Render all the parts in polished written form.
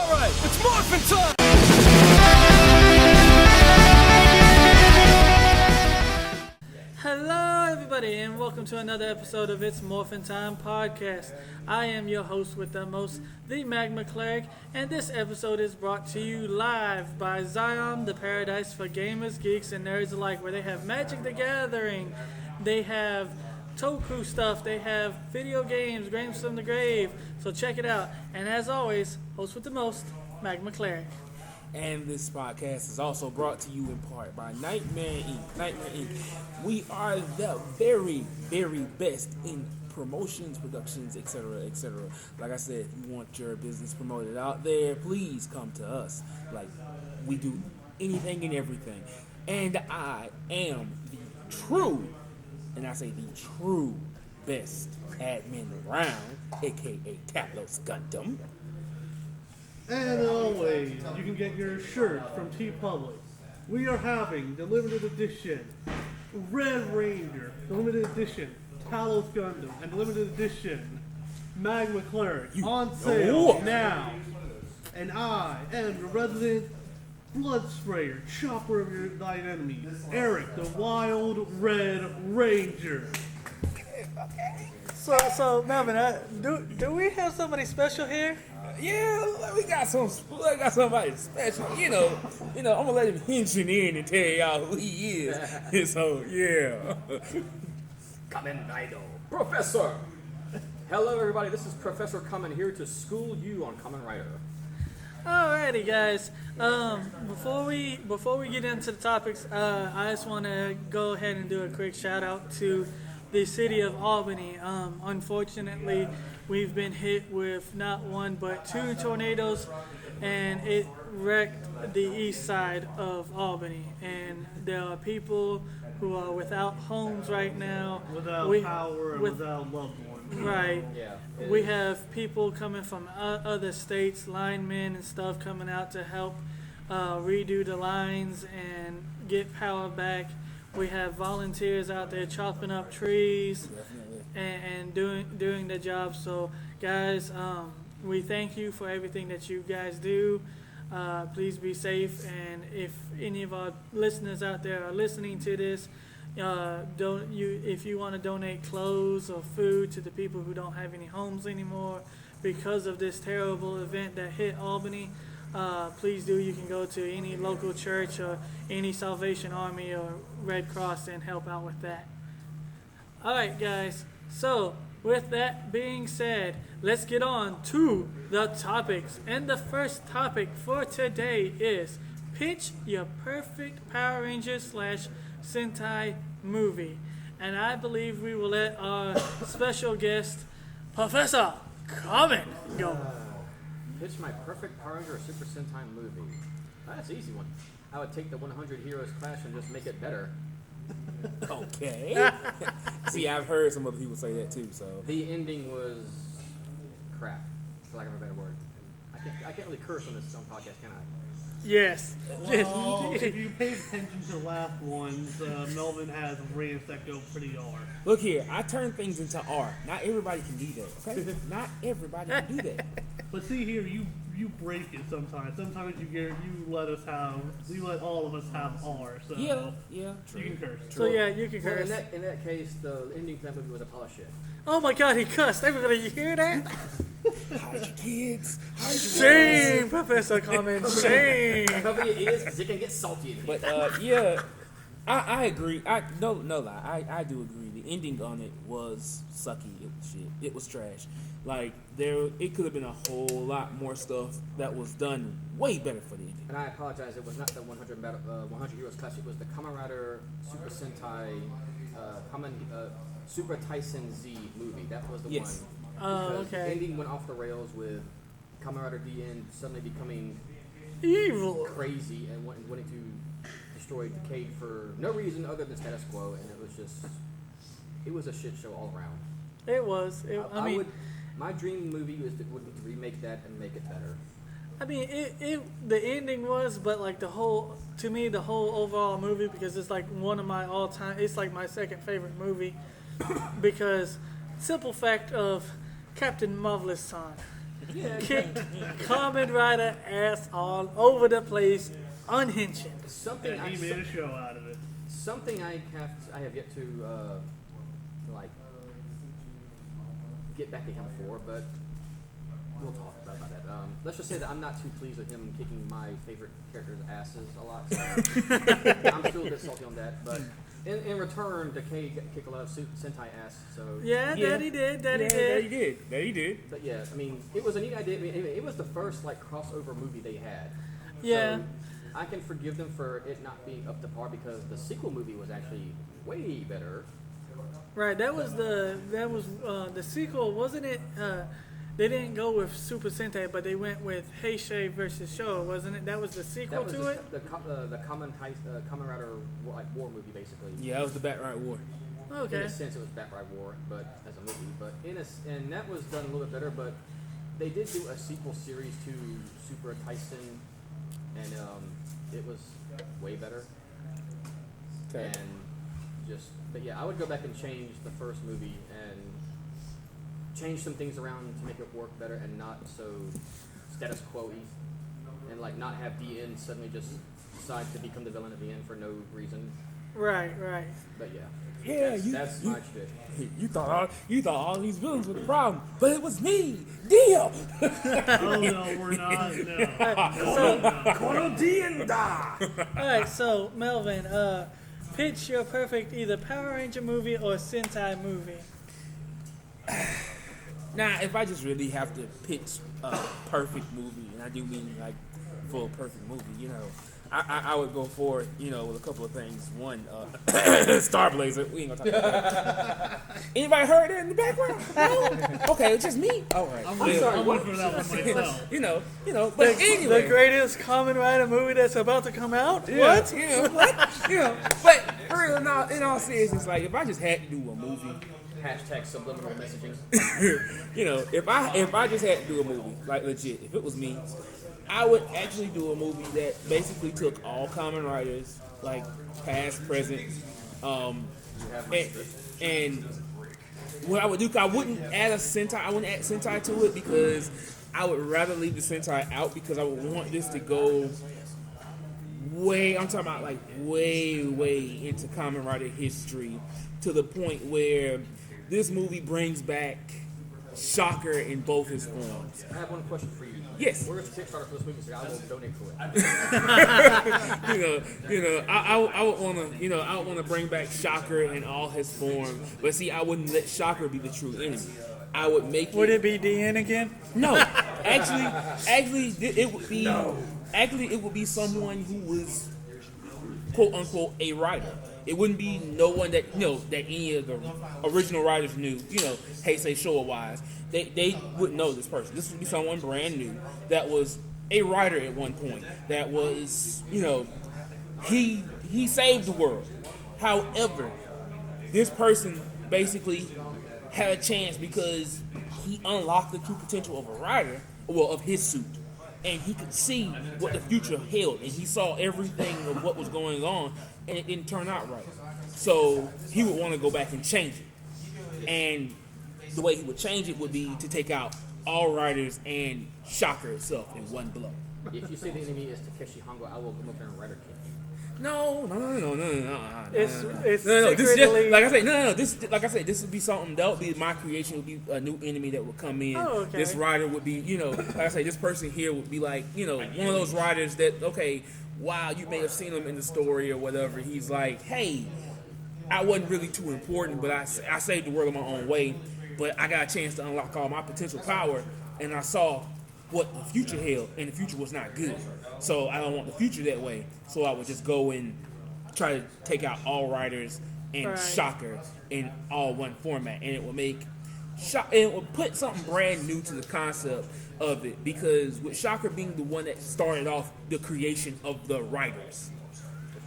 Alright, it's morphin time! Hello everybody and welcome to another episode of It's Morphin Time podcast. I am your host with the most, the Magma Cleric, and this episode is brought to you live by Zion, the paradise for gamers, geeks, and nerds alike, where they have Magic the Gathering, they have Toku stuff, they have video games, Games from the Grave, so check it out. And as always, host with the most, Magma Cleric. And this podcast is also brought to you in part by Nightmare Inc. Nightmare Inc. We are the very, very best in promotions, productions, etc., etc. Like I said, if you want your business promoted out there, please come to us. Like, we do anything and everything. And I am the true, and I say the true best admin around, aka Taplos Gundam. And always, you can get your shirt from TeePublic. We are having the limited edition Red Ranger, the limited edition Talos Gundam, and the limited edition Magma Cleric on sale now. And I am the resident blood sprayer, chopper of your thine enemies, Eric, the Wild Red Ranger. So Melvin, do we have somebody special here? Yeah, we got somebody special. You know, I'm gonna let him henching in and tell y'all who he is. So yeah. Kamen Rider. Professor! Hello everybody, this is Professor Kamen here to school you on Kamen Rider. Alrighty, guys. Before we get into the topics, I just want to go ahead and do a quick shout out to the city of Albany. Unfortunately, we've been hit with not one but two tornadoes, and it wrecked the east side of Albany. And there are people who are without homes right now, Without power and without loved ones. Right. Yeah. We have people coming from other states, linemen and stuff, coming out to help redo the lines and get power back. We have volunteers out there chopping up trees and doing the job. So, guys, we thank you for everything that you guys do. Please be safe. And if any of our listeners out there are listening to this, if you want to donate clothes or food to the people who don't have any homes anymore because of this terrible event that hit Albany, please do. You can go to any local church or any Salvation Army or Red Cross and help out with that. Alright, guys, so with that being said, let's get on to the topics. And the first topic for today is pitch your perfect Power Rangers / Sentai movie. And I believe we will let our special guest, Professor Kamen, go. Pitch my perfect Power Ranger or Super Sentai movie. That's an easy one. I would take the 100 Heroes Clash and just make it better. Okay. See, I've heard some other people say that too. So The ending was crap, for lack of a better word. I can't really curse on this podcast, can I? Yes. Well, if you pay attention to the last ones, Melvin has rants that go pretty hard. look here, I turn things into art. Not everybody can do that. Okay, not everybody can do that. But see here, you break it sometimes. Sometimes you let all of us have ours. So Yeah, you true. can curse. So yeah, you can Well, curse. in that case, the ending to that movie was a pile of shit. Oh my God, he cussed. Everybody, you hear that? Hide your kids. Hide your Shame, Professor Kamen. Shame. Probably it is, because it can get salty. But yeah, I agree. No lie. I do agree. The ending on it was sucky. It was shit. It was trash. Like it could have been a whole lot more stuff that was done way better for the ending. And I apologize, it was not the 100 Heroes Clash, it was the Kamen Rider Super Sentai Super Tyson Z movie. That was the Yes. one. Oh, Because The okay. ending went off the rails with Kamen Rider DN suddenly becoming Evil. crazy and wanting to destroy Decade for no reason other than status quo, and it was a shit show all around. It was. My dream movie would be to remake that and make it better. I mean, the ending was, but like the whole overall movie, because it's like one of my all-time, it's like my second favorite movie, because simple fact of Captain Marvelous Son. kicked Kamen Rider ass all over the place, unhinging. Something And he made a show out of it. something I have yet to like get back to him for, but we'll talk about that. Let's just say that I'm not too pleased with him kicking my favorite character's asses a lot. So I'm still a bit salty on that, but in return, Decay kicked a lot of Sentai ass. So Yeah, that he did. That he did. but yeah, I mean, it was a neat idea. I mean, it was the first like crossover movie they had. Yeah. So I can forgive them for it not being up to par because the sequel movie was actually way better. Right, that was the sequel, wasn't it? They didn't go with Super Sentai, but they went with Heisei versus Showa, wasn't it? That was the sequel That was to just it. the Kamen Rider war movie basically. Yeah, that was the Bat-Right War. In Okay. a sense, it was Bat-Right War, but as a movie. But and that was done a little bit better. But they did do a sequel series to Super Tyson, and it was way better. Okay. And but yeah, I would go back and change the first movie and change some things around to make it work better and not so status quo-y, and like not have DN suddenly just decide to become the villain at the end for no reason. Right. But yeah, Yeah, that's my shit. You thought all these villains were the problem, but it was me, Dio. Oh no, we're not. No. All right, so Melvin, pitch your perfect either Power Ranger movie or Sentai movie. Now, if I just really have to pitch a perfect movie, and I do mean like full perfect movie, I would go for it, with a couple of things. One, Star Blazer. We ain't gonna talk about that. Anybody heard that in the background? No? Okay, it's just me. All right. I'm waiting for that one myself. But anyway. The greatest Kamen Rider movie that's about to come out? Yeah, What? But for real, in all seriousness, like if I just had to do a movie, Hashtag subliminal messaging. if I just had to do a movie, like legit, if it was me, I would actually do a movie that basically took all Kamen Riders, like past, present, and what I would do, I wouldn't add Sentai to it because I would rather leave the Sentai out because I would want this to go way into Kamen Rider history to the point where this movie brings back Shocker in both his forms. I have one question for you. Yes. Where's the Kickstarter for this movie? So I will donate to it. I would want to bring back Shocker in all his forms, but see, I wouldn't let Shocker be the true enemy. I would make Would it be DN again? No, actually, it would be. No. Actually, it would be someone who was, quote unquote, a writer. It wouldn't be no one that that any of the original writers knew. Heisei Showa wise, they wouldn't know this person. This would be someone brand new that was a writer at one point. That was he saved the world. However, this person basically had a chance because he unlocked the true potential of a writer, of his suit. And he could see what the future held, and he saw everything of what was going on, and it didn't turn out right. So he would want to go back and change it. And the way he would change it would be to take out all writers and Shocker itself in one blow. If you say the enemy is Takeshi Hongo, I will come up there and writer kick you. No. It's This secretly... just, like I say, no. This would be something that would be my creation. Would be a new enemy that would come in. Oh, okay. This writer would be, like I say, this person here would be like, one of those writers that, okay, wow, you may have seen him in the story or whatever. He's like, hey, I wasn't really too important, but I saved the world in my own way. But I got a chance to unlock all my potential power, and I saw what the future held, and the future was not good. So I don't want the future that way. So I would just go and try to take out all writers and Shocker in all one format, and it will put something brand new to the concept of it, because with Shocker being the one that started off the creation of the writers,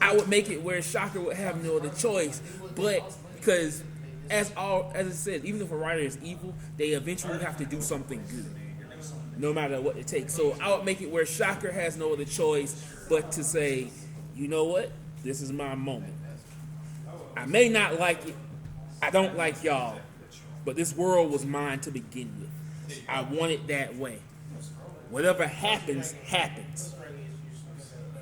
I would make it where Shocker would have no other choice, but because as I said, even if a writer is evil, they eventually have to do something good, no matter what it takes. So I would make it where Shocker has no other choice but to say, you know what? This is my moment. I may not like it. I don't like y'all. But this world was mine to begin with. I want it that way. whatever happens, happens.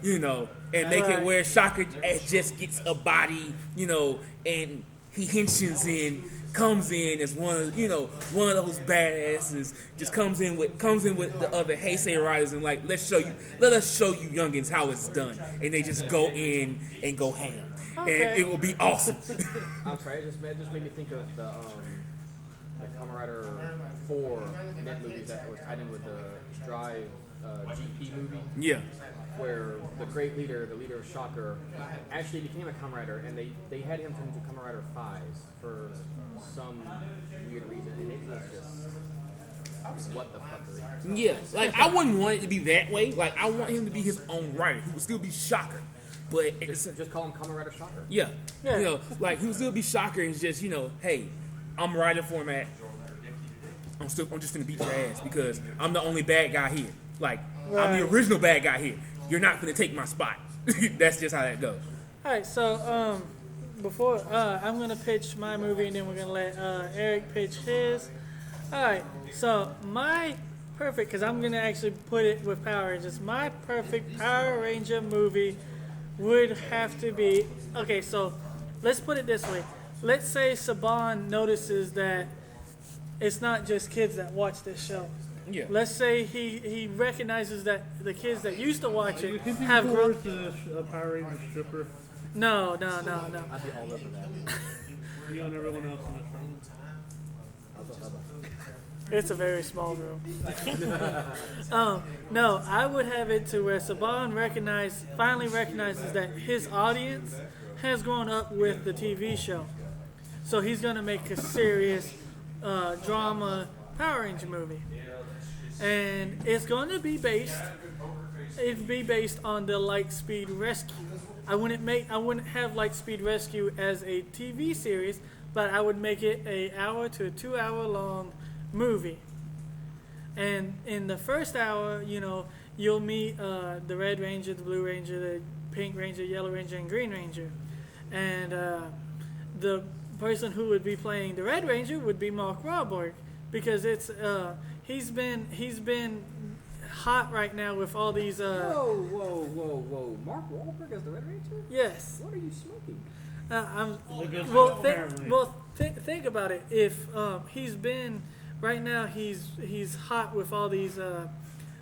You know, and make it where Shocker just gets a body, you know, and he henchins in, comes in as one of those badasses, just comes in with the other Heisei riders and like let us show you youngins how it's done, and they just go in and go ham, and it will be awesome. I'm sorry, it just made me think of the Kamen Rider 4 net movie that was tied in with the Drive GP movie. Yeah. Where the great leader, the leader of Shocker, actually became a Kamen Rider, and they had him turn into Kamen Rider 5 for some weird reason, and it was just what the fuckery. Yeah, like I wouldn't want it to be that way. Like I want him to be his own writer. He would still be Shocker, but just call him Kamen Rider Shocker. Yeah, you know, like he would still be Shocker. And it's just hey, I'm writing format. I'm just gonna beat your ass because I'm the only bad guy here. Like I'm the original bad guy here. You're not gonna take my spot. That's just how that goes. All right, so before I'm gonna pitch my movie and then we're gonna let Eric pitch his. All right, so my perfect, because I'm gonna actually put it with Power Rangers. My perfect Power Ranger movie would have to be okay. So let's put it this way. Let's say Saban notices that it's not just kids that watch this show. Yeah. Let's say he recognizes that the kids that used to watch it Could you have grown. a Power Ranger stripper? No. I'd be all over that. You and everyone else in this room. It's a very small room. No, I would have it to where Saban finally recognizes that his audience has grown up with the TV show. So he's going to make a serious drama Power Ranger movie. And it's going to be based on the Lightspeed Rescue. I wouldn't have Lightspeed Rescue as a TV series, but I would make it an hour to 2 hour long movie. And in the first hour, you'll meet the Red Ranger, the Blue Ranger, the Pink Ranger, Yellow Ranger, and Green Ranger. And the person who would be playing the Red Ranger would be Mark Wahlberg, because it's he's been hot right now with all these. Whoa! Mark Wahlberg as the Red Ranger? Yes. What are you smoking? Think about it. If he's been right now, he's hot with all these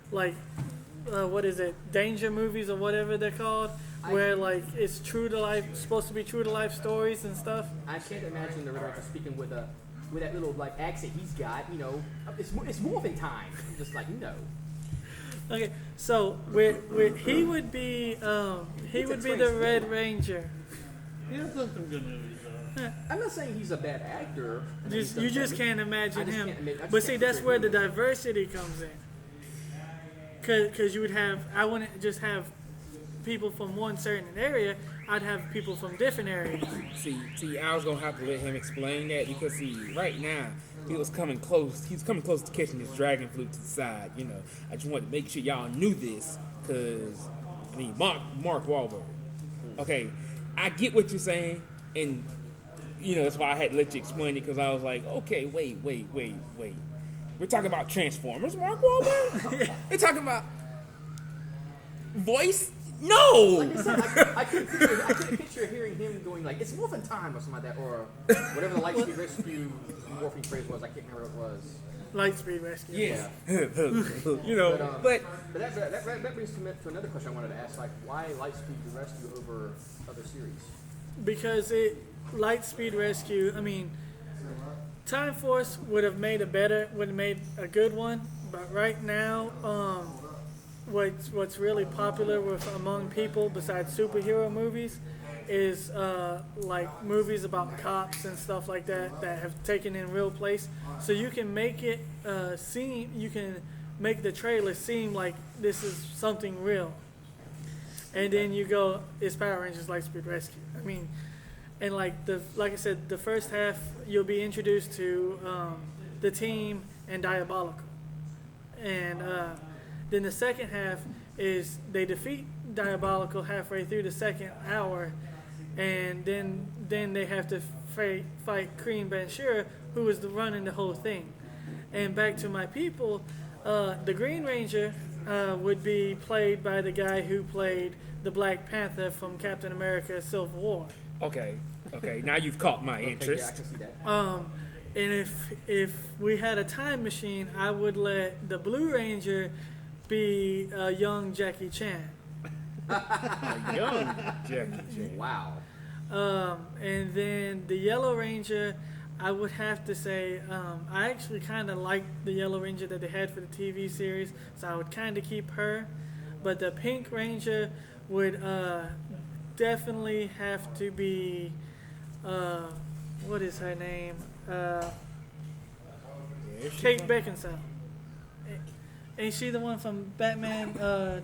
what is it, danger movies or whatever they're called, where like it's true to life, supposed to be true to life stories and stuff. I can't imagine the Red Ranger speaking with that little like accent he's got. It's morphin time. Just like Okay, so he would be the Red Ranger. He has done some good movies, though. I'm not saying he's a bad actor. You just can't imagine him. Can't But see, that's where the diversity comes in. Because I wouldn't just have people from one certain area. I'd have people from different areas. See, I was gonna have to let him explain that because right now he was coming close. He's coming close to catching his dragon flute to the side. I just wanted to make sure y'all knew this because Mark Wahlberg. Okay, I get what you're saying, and that's why I had to let you explain it because I was like, okay, wait. We're talking about Transformers, Mark Wahlberg? We're talking about voice? No! Like I said, I could picture hearing him going like, it's morphin time or something like that, or whatever the Lightspeed Rescue morphing phrase was. I can't remember what it was. Lightspeed Rescue. Yeah. But that brings me to another question I wanted to ask, like, why Lightspeed Rescue over other series? Because Lightspeed Rescue, Time Force would have made a good one, but right now, what's really popular among people besides superhero movies is like movies about cops and stuff like that have taken in real place. So you can make it you can make the trailer seem like this is something real, and then you go, it's Power Rangers Lightspeed Rescue. And like I said, the first half you'll be introduced to the team and Diabolical, and then the second half is they defeat Diabolical halfway through the second hour, and then they have to fight Cream Banshura, who is running the whole thing. And back to my people, The Green Ranger would be played by the guy who played the Black Panther from Captain America: Civil War. Okay. Now you've caught my Okay, yeah, I interest. can see that. And if we had a time machine, I would let the Blue Ranger be young Jackie Chan. A young Jackie Chan. Wow. And then the Yellow Ranger, I would have to say, I actually kind of liked the Yellow Ranger that they had for the TV series, so I would kind of keep her. But the Pink Ranger would definitely have to be, what is her name? Kate Beckinsale. Ain't she the one from Batman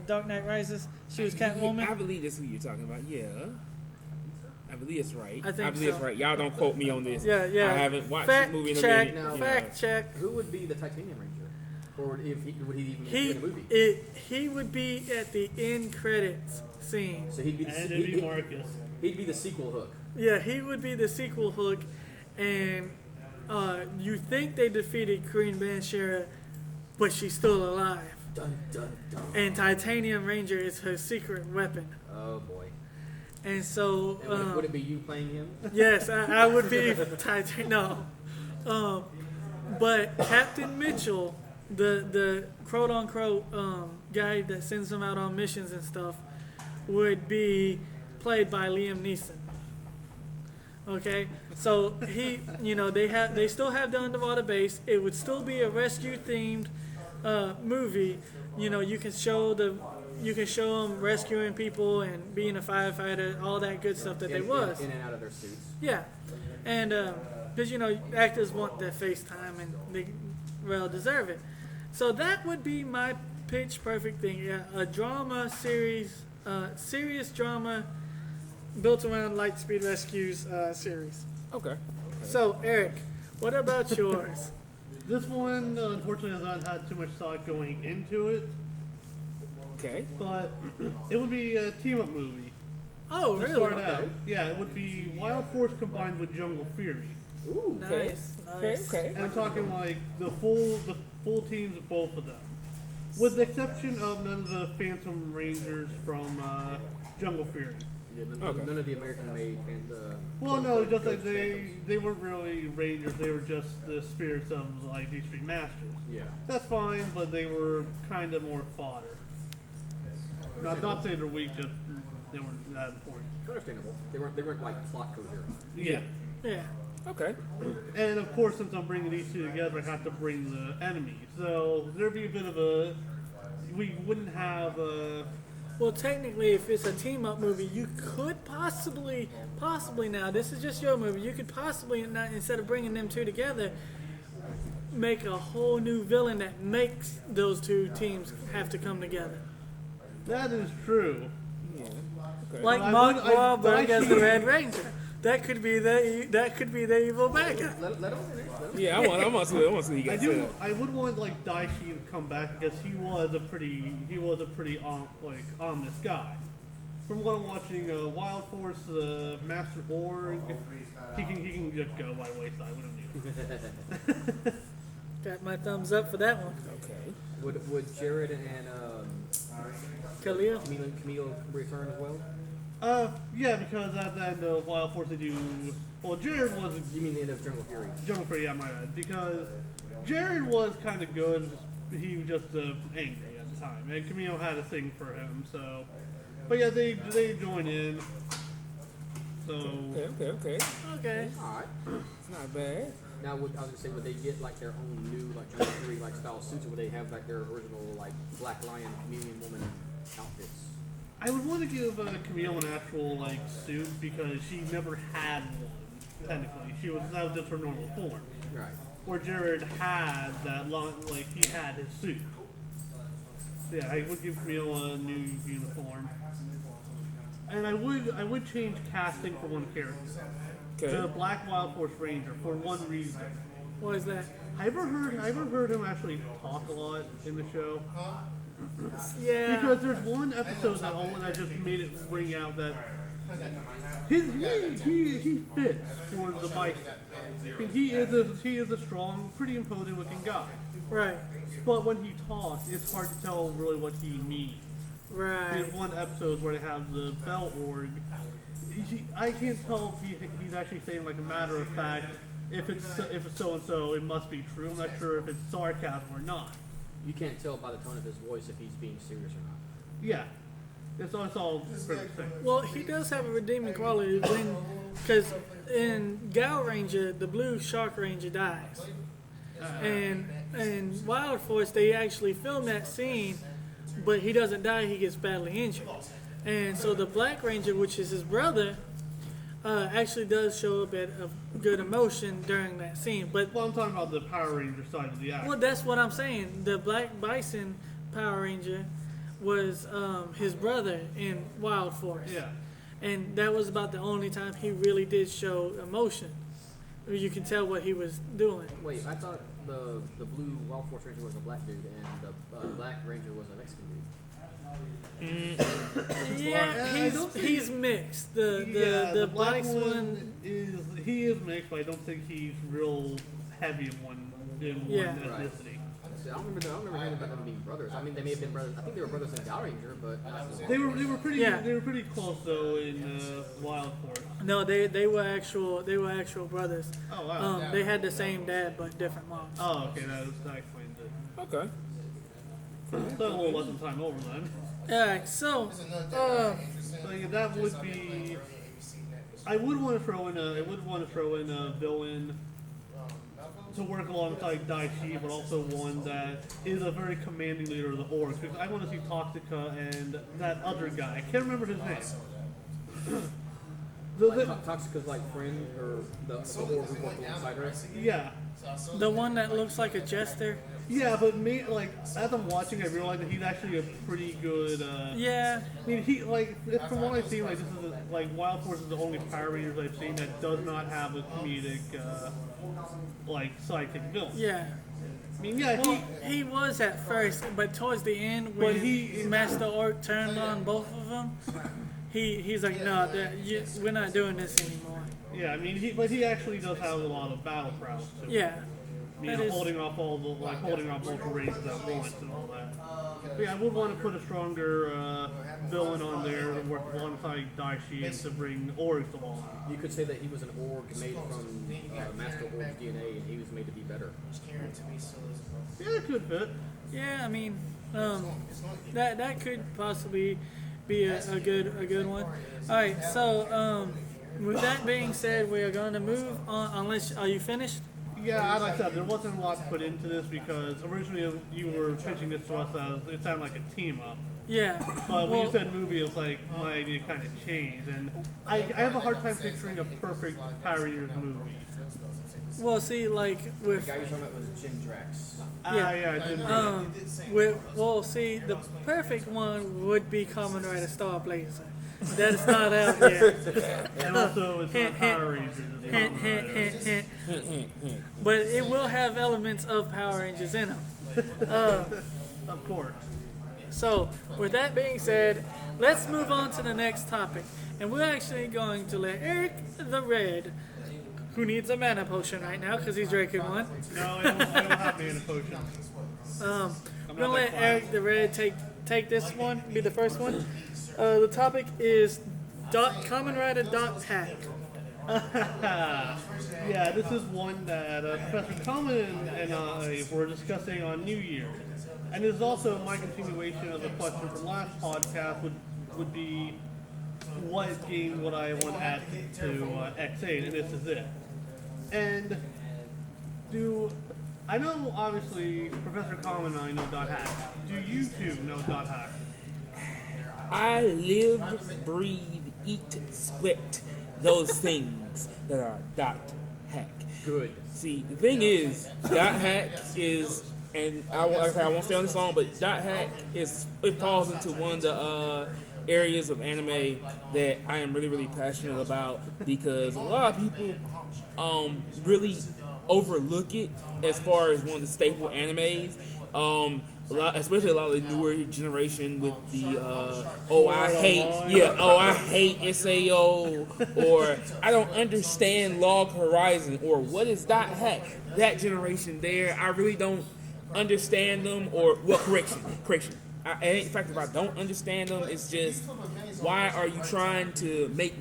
Dark Knight Rises? She was Catwoman? I believe that's who you're talking about. Yeah. I believe it's right. I think believe so. it's right. Y'all don't quote me on this. Yeah. I haven't watched Fact the movie in a check. minute. Fact check. Who would be the Titanium Ranger? Or would he even be in the movie? He would be at the end credits scene. So he'd be the, And it'd be Marcus. he'd be the sequel Hook. Yeah, he would be the sequel Hook, and you think they defeated Queen Banshara, but she's still alive. Dun dun dun. And Titanium Ranger is her secret weapon. Oh boy. And so, And would it be you playing him? yes, I would be Titanium. No, but Captain Mitchell, the quote unquote guy that sends them out on missions and stuff, would be played by Liam Neeson. Okay, so they still have the underwater base. It would still be a rescue themed movie. You can show them rescuing people and being a firefighter, all that good stuff that they was. In and out of their suits. Yeah, and because actors want their face time and they well deserve it. So that would be my pitch perfect thing. Yeah, a drama series, serious drama built around Lightspeed Rescue's series. Okay. So Eric, what about yours? This one, unfortunately, has not had too much thought going into it, Okay. but it would be a team-up movie. Oh, To really? start out, yeah, it would be Wild Force combined with Jungle Fury. Ooh. Nice, nice. Okay. And I'm talking like the full teams of both of them, with the exception of none of the Phantom Rangers from Jungle Fury. Yeah, Okay. None of the American-made and Well, no, just like they weren't really Rangers; they were just the spirits of like these three masters. Yeah. That's fine, but they were kind of more fodder. Not saying they're weak, just they weren't that important. Understandable. They weren't like plot coherent. Yeah. Yeah. Okay. And of course, since I'm bringing these two together, I have to bring the enemy. So there'd be a bit of a. We wouldn't have a. Well, technically, if it's a team-up movie, you could possibly now, this is just your movie, you could possibly, not, instead of bringing them two together, make a whole new villain that makes those two teams have to come together. That is true. Yeah. Okay. Like I Mark would- Wahlberg I as the see- Red Ranger. That could be the evil bad guy. Let him finish. Let him. Yeah, I want to see what you guys said. I would want like Daishi to come back because he was a pretty ominous guy. From what I'm watching, Wild Force, Master Org, he can just go by the wayside. We don't need him. Got my thumbs up for that one. Okay. Would Jared and Khalil? Camille return as well? Yeah, because at the end of Wild Force they do. Well, Jared was You mean the end of Jungle Fury? Jungle Fury, yeah, my bad. Because Jared was kind of good. He was just angry at the time, and Camille had a thing for him. So, but yeah, they join in. So Okay. Okay. All right. It's not bad. Now, I was gonna say, would they get like their own new like Jungle Fury like style suits, or would they have like their original like Black Lion, Chameleon Woman outfits? I would want to give Camille an actual like suit because she never had one. Technically, that was just her normal form. Right. Where Jared had that long, like he had his suit. Yeah, I would give Camille a new uniform, and I would change casting for one character, the Okay. Black Wild Force Ranger, for one reason. What is that? I ever heard him actually talk a lot in the show. Yeah. Because there's one episode that just made it ring out that he fits for the bison. I mean, he is a strong, pretty imposing looking guy. Right. but when he talks, it's hard to tell really what he means. Right. There's one episode where they have the bell org. I can't tell if he's actually saying like a matter of fact. If it's so and so, it must be true. I'm not sure if it's sarcasm or not. You can't tell by the tone of his voice if he's being serious or not. Yeah, it's all pretty thing. Well, he does have a redeeming quality because in Gal Ranger, the blue Shark Ranger dies, and in Wild Force they actually film that scene, but he doesn't die; he gets badly injured, and so the Black Ranger, which is his brother, actually does show a bit of good emotion during that scene. But Well, I'm talking about the Power Ranger side of the act. well, that's what I'm saying. The Black Bison Power Ranger was his brother in Wild Force. Yeah. And that was about the only time he really did show emotion. You can tell what he was doing. Wait, I thought the blue Wild Force Ranger was a black dude and the black Ranger was a Mexican dude. Yeah, he's mixed. The black black one. is mixed, but I don't think he's real heavy in one Yeah. ethnicity. See, I don't remember hearing about them being brothers. I mean, they may have been brothers. I think they were brothers in Gal Ranger, but They were pretty Yeah. they were pretty close though in Wild Force. No, they were actual brothers. Oh wow. They had the same dad but different moms. Oh okay, that explains it. Okay. So a little less than time over then. Alright, so So yeah, that would be. I would want to throw in a villain to work alongside Daichi, but also one that is a very commanding leader of the orcs. Because I want to see Toxica and that other guy. I can't remember his name. Toxica's like friend or the orc who worked alongside her. Yeah. the one that looks like a jester. Yeah, but me, like, as I'm watching, I realize that he's actually a pretty good. Yeah. I mean, from what I've seen, like, this is like Wild Force is the only Power Rangers I've seen that does not have a comedic, like, sidekick villain. Yeah. I mean, yeah, Well, he was at first, but towards the end, when Master Orc turned on both of them, he's like, no, we're not doing this anymore. yeah, I mean, he actually does have a lot of battle prowess too. Yeah. I mean, holding off multiple races at once and all that. But yeah, I would want to put a stronger villain on there to work alongside Daichi and to bring orgs along. You could say that he was an orc made from Master Orc's DNA, and he was made to be better. Yeah, it could fit. Yeah, I mean, that could possibly be a good one. All right, so with that being said, we are going to move on. Unless, are you finished? Yeah, as I said, there wasn't a lot put into this because originally you were pitching this to us as it sounded like a team up. Yeah. But when you said movie, it was like my idea kind of changed, and I have a hard time picturing a perfect Power Rangers movie. Well, see, like with The guy you're talking about was Jim Drax. Yeah, I didn't. see, the perfect one would be Kamen Rider Star Blazer. That's not out yet. And also, it's not Power Rangers. It's Hint, Kamen hint, Rider. hint, hint. But it will have elements of Power Rangers in them. Of course. So, with that being said, let's move on to the next topic. And we're actually going to let Eric the Red, who needs a mana potion right now because he's drinking one. No, I don't have mana potions. We're going to let Eric the Red take this one, be the first one. The topic is Kamen Rider Dot Hack. Yeah, this is one that Professor Kamen and I were discussing on New Year's. And this is also my continuation of the question from last podcast would be what game would I want to add to X8, and this is it. And I know obviously Professor Kamen and I know Dot Hack. Do you two know Dot Hack? I live, breathe, eat, sweat those things that are dot hack. Good. See, the thing is, dot hack is, and I won't stay on this long, but dot hack it falls into one of the areas of anime that I am really, really passionate about because a lot of people really overlook it as far as one of the staple animes. Especially a lot of the newer generation with the I hate SAO, or I don't understand Log Horizon, or what is Dot Hack. That generation there, I really don't understand them, or well, correction. It ain't the fact that if I don't understand them, it's just why are you trying to make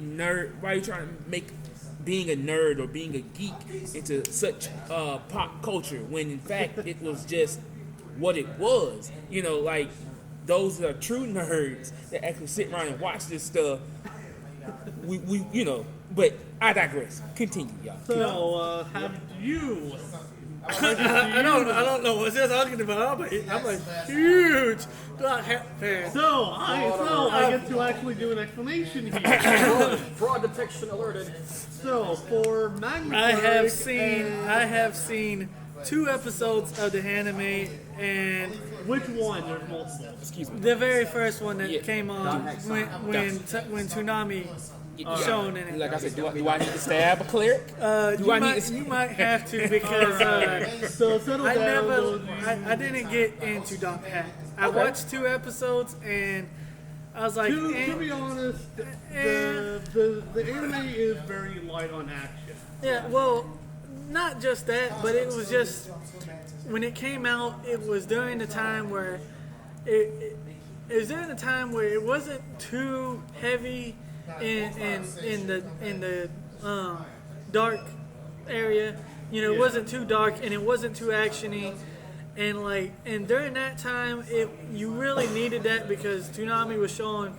being a nerd or being a geek into such pop culture when in fact it was just what it was. You know, like those are true nerds that actually sit around and watch this stuff. We you know, but I digress. Continue, y'all. So, have you? I don't know what they're talking about. I'm a huge Dot Hat fan. So I get to actually do an explanation here. Fraud detection alerted. So for Magna I have seen 2 episodes of the anime, and which one? There's multiple. Excuse me. the very first one that Yeah. came on when Toonami shown in it. Like I said, do I need to stab a cleric? You might have to because So settle down. I didn't get into Dot Hat. I watched 2 episodes and I was like, To be honest, the anime is very light on action. yeah, well, not just that, but it was just when it came out, it was during the time where it was during the time where it wasn't too heavy in the dark area. You know, it wasn't too dark and it wasn't too actiony. And during that time, you really needed that because Toonami was showing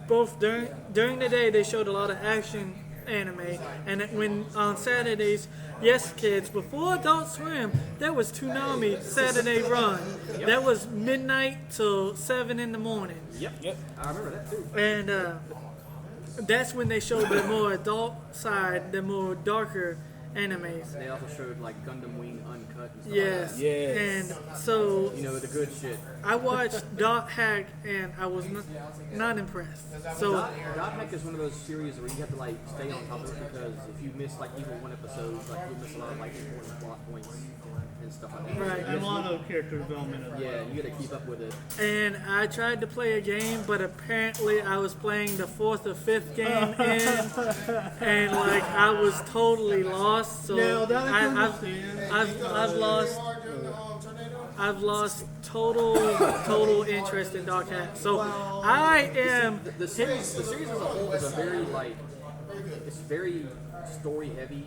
both during the day they showed a lot of action anime, and when on Saturdays, yes kids, before Adult Swim, there was Toonami Saturday Run. That was midnight till 7 in the morning. Yep. I remember that too. And that's when they showed the more adult side, the more darker animes. They also showed like Gundam Wing Uncut and stuff Yes. like Yes. And so that. You know, the good shit. I watched Dot Hack and I was not impressed. So Dot Hack is one of those series where you have to like stay on top of it because if you miss like even one episode, like you'll miss a lot of like important plot points and stuff like that. Right. And a lot of character development. As well. Yeah, you gotta keep up with it. and I tried to play a game, but apparently I was playing the 4th or 5th game in, and like I was totally lost. So Now, that I can understand. I've lost total interest in Dark Hat. So I am. The series as a whole is a very like it's very story heavy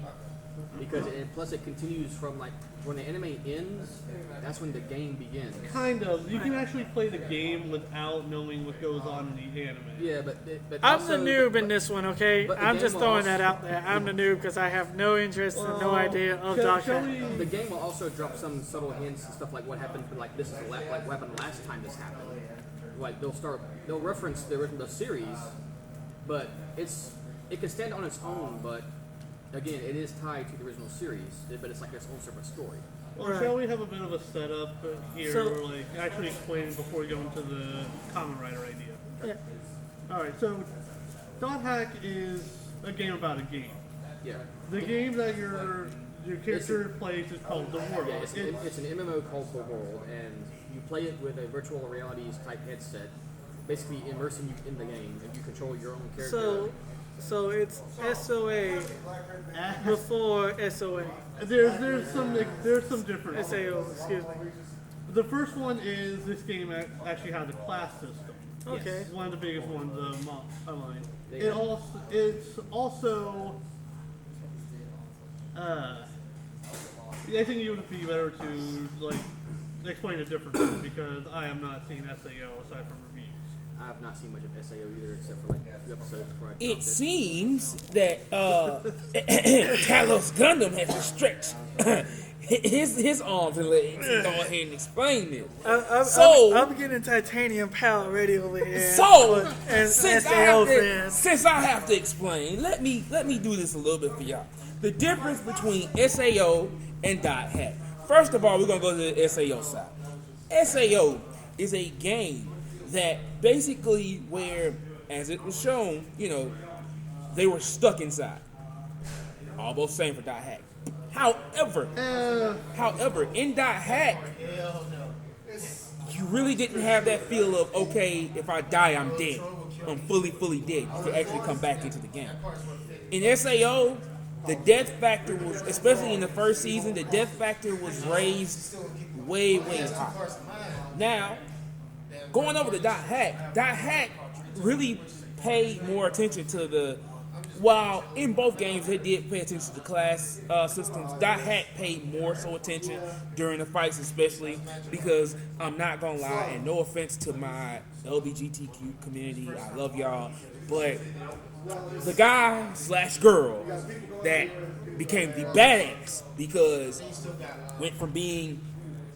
because plus it continues from like when the anime ends, that's when the game begins. Kind of. You can actually play the game without knowing what goes on in the anime. Yeah, but I'm also, the noob in this one, okay? but the I'm game just will throwing also- that out there. I'm the noob because I have no interest and no idea of Dark Shall Hat. we? The game will also drop some subtle hints and stuff like what happened. Like this is like what happened last time this happened. Like they'll reference the series, but it can stand on its own. But again, it is tied to the original series, but it's like its own separate story. Well, Right. shall we have a bit of a setup here, So- like actually explain before we go into the Kamen Rider idea? Yeah. All right. So, Dot Hack is a game about a game. Yeah. The game that your character plays is called The World. Yeah, it's an MMO called The World, and you play it with a virtual realities type headset, basically immersing you in the game, and you control your own character. So it's SOA before SOA. There's some differences. SAO, excuse me. The first one is this game actually has a class system. Okay. It's one of the biggest ones online. They have- It's also I think it would be better to like explain the differences because I have not seen SAO aside from reviews. I have not seen much of SAO either, except for like a few episodes before I It dropped seems that Talos Gundam has to stretch his arms and legs and go ahead and explain this. I'm getting titanium power ready over here. So, as since SAO fans. I have to explain, let me do this a little bit for y'all. The difference between SAO and Dot Hack. First of all, we're gonna go to the SAO side. SAO is a game that basically where, as it was shown, you know, they were stuck inside. Almost same for Dot Hack. However, in Dot Hack, you really didn't have that feel of, okay, if I die, I'm dead. I'm fully dead. You could actually come back into the game. In SAO, the death factor was, especially in the first season, the death factor was raised way high. Now, going over to Dot Hack really paid more attention to the. While in both games they did pay attention to class systems, Dot Hack paid more so attention during the fights, especially because I'm not gonna lie, and no offense to my LGBTQ community, I love y'all, but the guy / girl that became the badass because went from being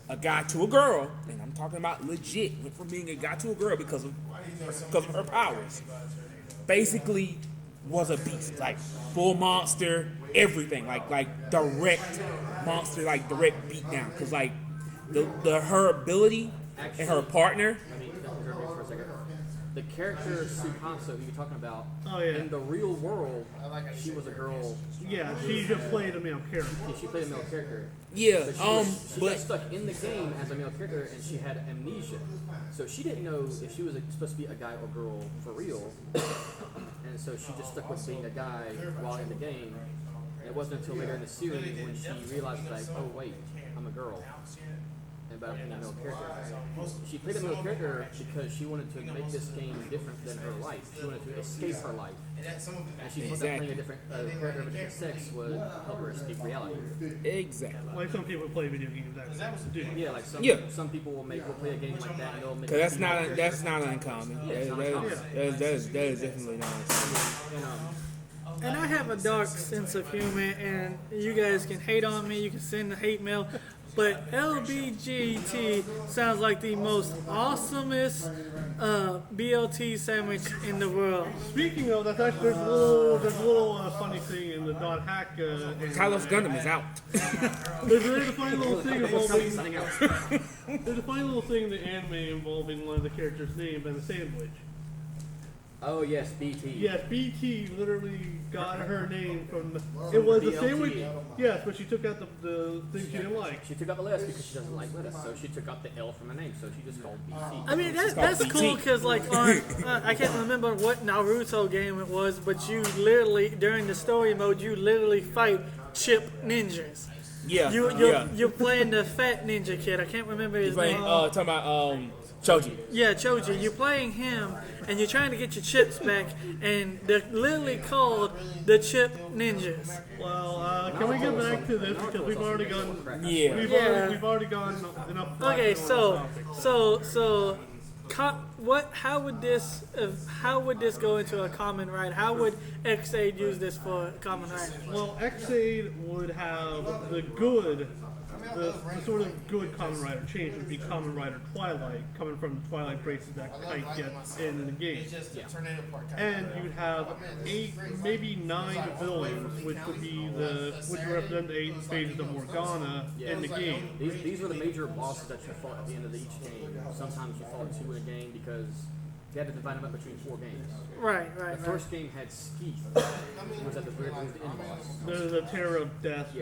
a guy to a girl, and I'm talking about legit, went from being a guy to a girl because of her powers. Basically, was a beast, like full monster, everything, like direct monster, like direct beatdown. Cause like her ability and her partner. Let me interrupt you for a second. The character Suhanso, who you're talking about, Oh, yeah. in the real world, she was a girl. Yeah, she just played a male character. Yeah, she played a male character. Yeah, She got stuck in the game as a male character, and she had amnesia. So she didn't know if she was supposed to be a guy or girl for real. And so she just stuck with being a guy while in the game. And it wasn't until later in the series when she realized, like, oh wait, I'm a girl. And about being a male character. She played a male character because she wanted to make this game different than her life. She wanted to escape her life. And she thought that playing a different character of a different sex would help her escape reality. Exactly. Like some people play video games that do. Yeah, like some people will play a game like that and they'll make. Cause that's not uncommon. Yeah, it's not uncommon. That is definitely not uncommon. And I have a dark sense of humor, and you guys can hate on me, you can send the hate mail, but LBGT sounds like the most awesomest BLT sandwich in the world. Speaking of, that's actually there's a little funny thing in the Dot Hack. Carlos Gundam is out. There's a funny little thing involving. There's a funny little thing in the anime involving one of the characters' name and the sandwich. Oh yes, BT. Yes, BT literally got her name from the. It was the BLT. sandwich. Yes, but she took out the thing she didn't like. She took out the lettuce because she doesn't like lettuce, so she took out the L from her name, so she just called BT. I mean, that's cool because, like, on I can't remember what Naruto game it was, but you literally, during the story mode, you literally fight chip ninjas. Yeah. You're playing the fat ninja kid. I can't remember his Playing, name. talking about Choji. Yeah, Choji. You're playing him, and you're trying to get your chips back, and they're literally called the Chip Ninjas. Well, can we get back to this because we've already gone. Yeah. We've already gone enough. Okay, on this topic. how would this go into a common right? How would X8 use this for a common right? Well, X8 would have the sort of good Kamen Rider change would be Kamen Rider Twilight, coming from the Twilight braces that Kite gets in the game. And you'd have 8, maybe 9 villains, which would represent the 8 phases of Morgana in the game. These were the major bosses that you fought at the end of each game. Sometimes you fought 2 in a game because you had to divide them up between 4 games. Right. The first game had Skeeth, who was at the end boss. The Terror of Death,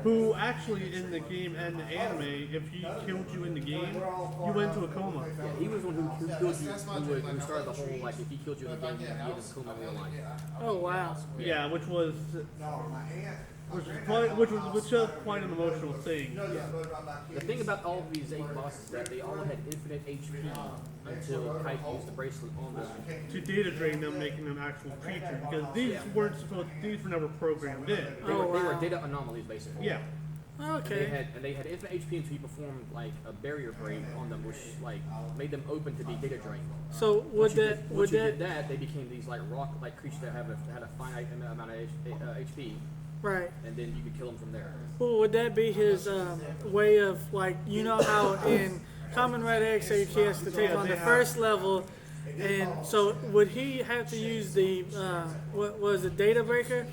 who actually in the game and the anime, if he killed you in the game, you went to a coma. Yeah, he was the one who killed you, who started the whole, like, if he killed you in the game, you'd be in a coma in real life. Oh wow. Yeah, which was quite an emotional thing. The thing about all of these 8 bosses is that they all had infinite HP until Kite used the bracelet on them. To data drain them, making them actual creatures, because these were never programmed in. They were data anomalies, basically. Yeah. Okay. They had infinite HP until you performed like a barrier break on them, which like made them open to be data drained. So Once you did that, they became these like rock-like creatures that had a finite amount of HP, Right. and then you could kill them from there. Well, would that be his way of, like, you know how in Kamen Rider X8 he has to take on the first level, and so would he have to use the what was it, data breaker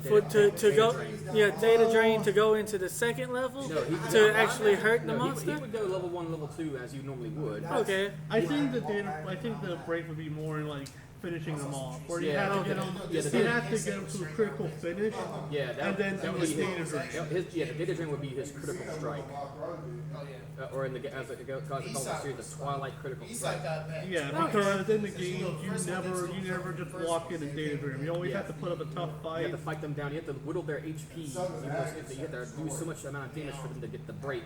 data drain to go into the second level to actually hurt the monster? He would go level 1, level 2 as you normally would. Okay. I think the break would be more in like finishing them off, where you Yeah, have to okay. get them, Yeah, the you data- have to get them to a critical finish, Yeah, and then that do would the be data drain. the data drain would be his critical strike. Or in the as it goes in the series, the Twilight critical strike. Yeah, because in the game you never just walk in and data drain. You always have to put up a tough You fight. have to fight them down. You have to whittle their HP. You have to do so much amount of damage for them to get the break.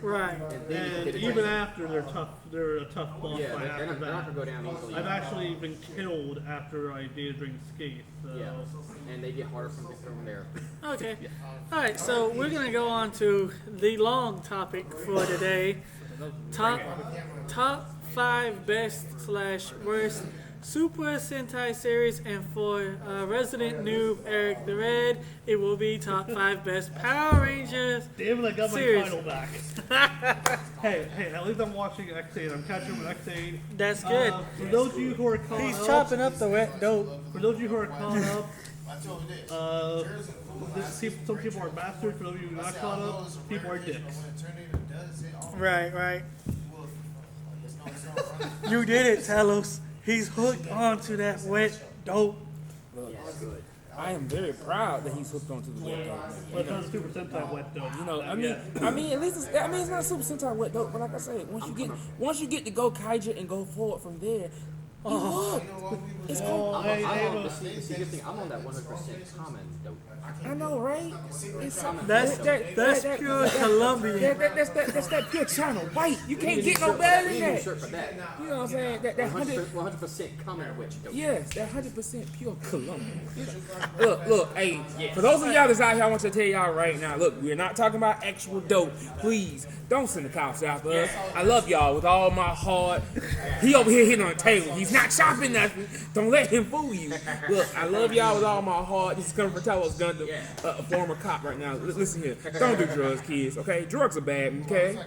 Right. And then you And can get even after they're a tough boss yeah, fight they're after not that. gonna go down easily. I've actually been killed after I data drained Skate. So. Yeah, and they get harder from there. Okay. All right. So we're gonna go on to the long topic for today. Top 5 best/worst Super Sentai series, and for resident noob Eric the Red, it will be top 5 best Power Rangers. Damn it, I got Series. my title back. hey, at least I'm watching X8. I'm catching up with X8. That's good. For those of you who are caught He's up, chopping up the wet dope. for those of you who are caught up, some people are bastards. For those of you who are not caught up, people are dicks. Right, right. You did it, Talos. He's hooked onto that wet dope. Look, I am very proud that he's hooked onto the wet dope. But it's not Super Sentai wet dope. You know, I mean, at least it's not Super Sentai wet dope, but like I said, once you get to go Kaija and go forward from there, you hook. It's cool. I'm on the good thing. I'm on that 100% common dope. I know, right? It's That's pure Colombian. that's that pure China white. You can't get no better than You need a that. shirt for that. You know what I'm saying? That 100% common witch dope. Yes, that 100% pure Colombian. Look, hey, for those of y'all that's out here, I want to tell y'all right now, look, we're not talking about actual dope. Please, don't send the cops after us. I love y'all with all my heart. He over here hitting on the table. He's not chopping nothing. Don't let him fool you. Look, I love y'all with all my heart. This is coming from Talos Gundam, a former cop right now. Listen here. Don't do drugs, kids, okay? Drugs are bad, okay?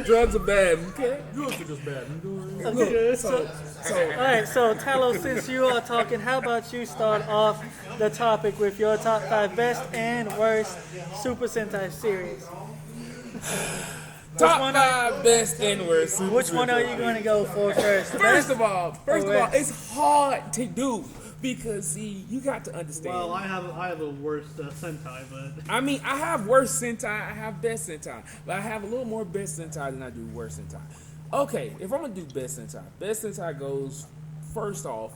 Drugs are bad, okay? Drugs are just bad. Look, All right, so Talos, since you are talking, how about you start off the topic with your top 5 best and worst Super Sentai series? Top 5 best and worst. Super Which one are Sentai. you going to go for first? First of all, worst? it's hard to do because see, you got to understand. Well, I have a worse Sentai, but I mean, I have worst Sentai, I have best Sentai, but I have a little more best Sentai than I do worst Sentai. Okay, if I'm gonna do best Sentai goes first off.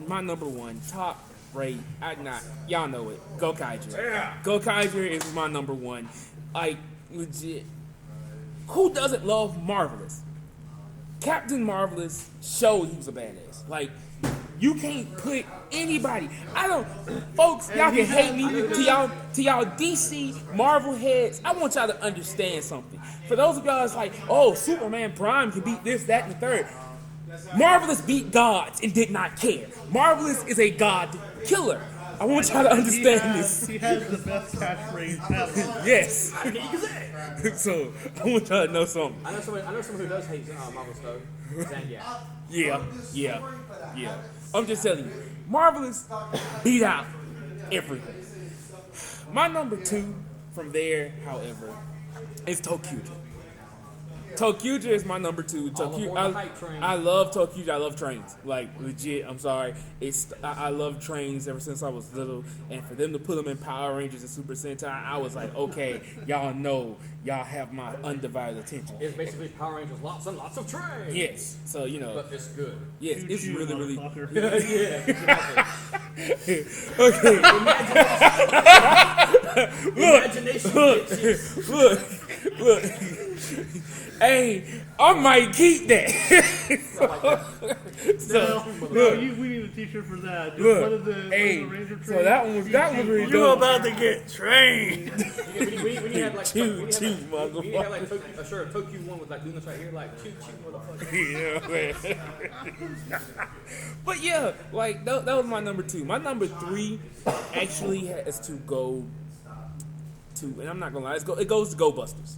My number 1 top rate. Y'all know it. Go Kaija. Yeah. Go Kaija is my number 1. Like legit. Who doesn't love Marvelous? Captain Marvelous showed he was a badass. Like, you can't put anybody. Folks, y'all can hate me to y'all DC Marvel heads. I want y'all to understand something. For those of y'all that's like, oh, Superman Prime can beat this, that, and the third. Marvelous beat gods and did not care. Marvelous is a god killer. I want y'all to understand this. He has the best catchphrase ever. Yes. So I want y'all to know something. I know someone who does hate Marvel Stone. Yeah. I'm just telling you, Marvelous beat out everything. My number 2 from there, however, is Tokyuja. Tokyuja is my number 2. I love Tokyuja. I love trains. Like, legit, I'm sorry. I love trains ever since I was little. And for them to put them in Power Rangers and Super Sentai, I was like, okay, y'all know, y'all have my undivided attention. It's basically Power Rangers, lots and lots of trains. Yes. So, you know. But it's good. Yes, it's Choo-choo, really. motherfucker. Yeah, exactly. Okay. Look. Hey, I might keep that. We need a T-shirt for that. Look, One of the Ranger trains. so that one was really You dope. about to get trained. We had like motherfucker. we had like a shirt of Tokyo 1 with like doing this right here, like choo motherfucker. Yeah, man. But yeah, like that was my number 2. My number 3 actually has to go to, and I'm not gonna lie, it goes to Go Busters.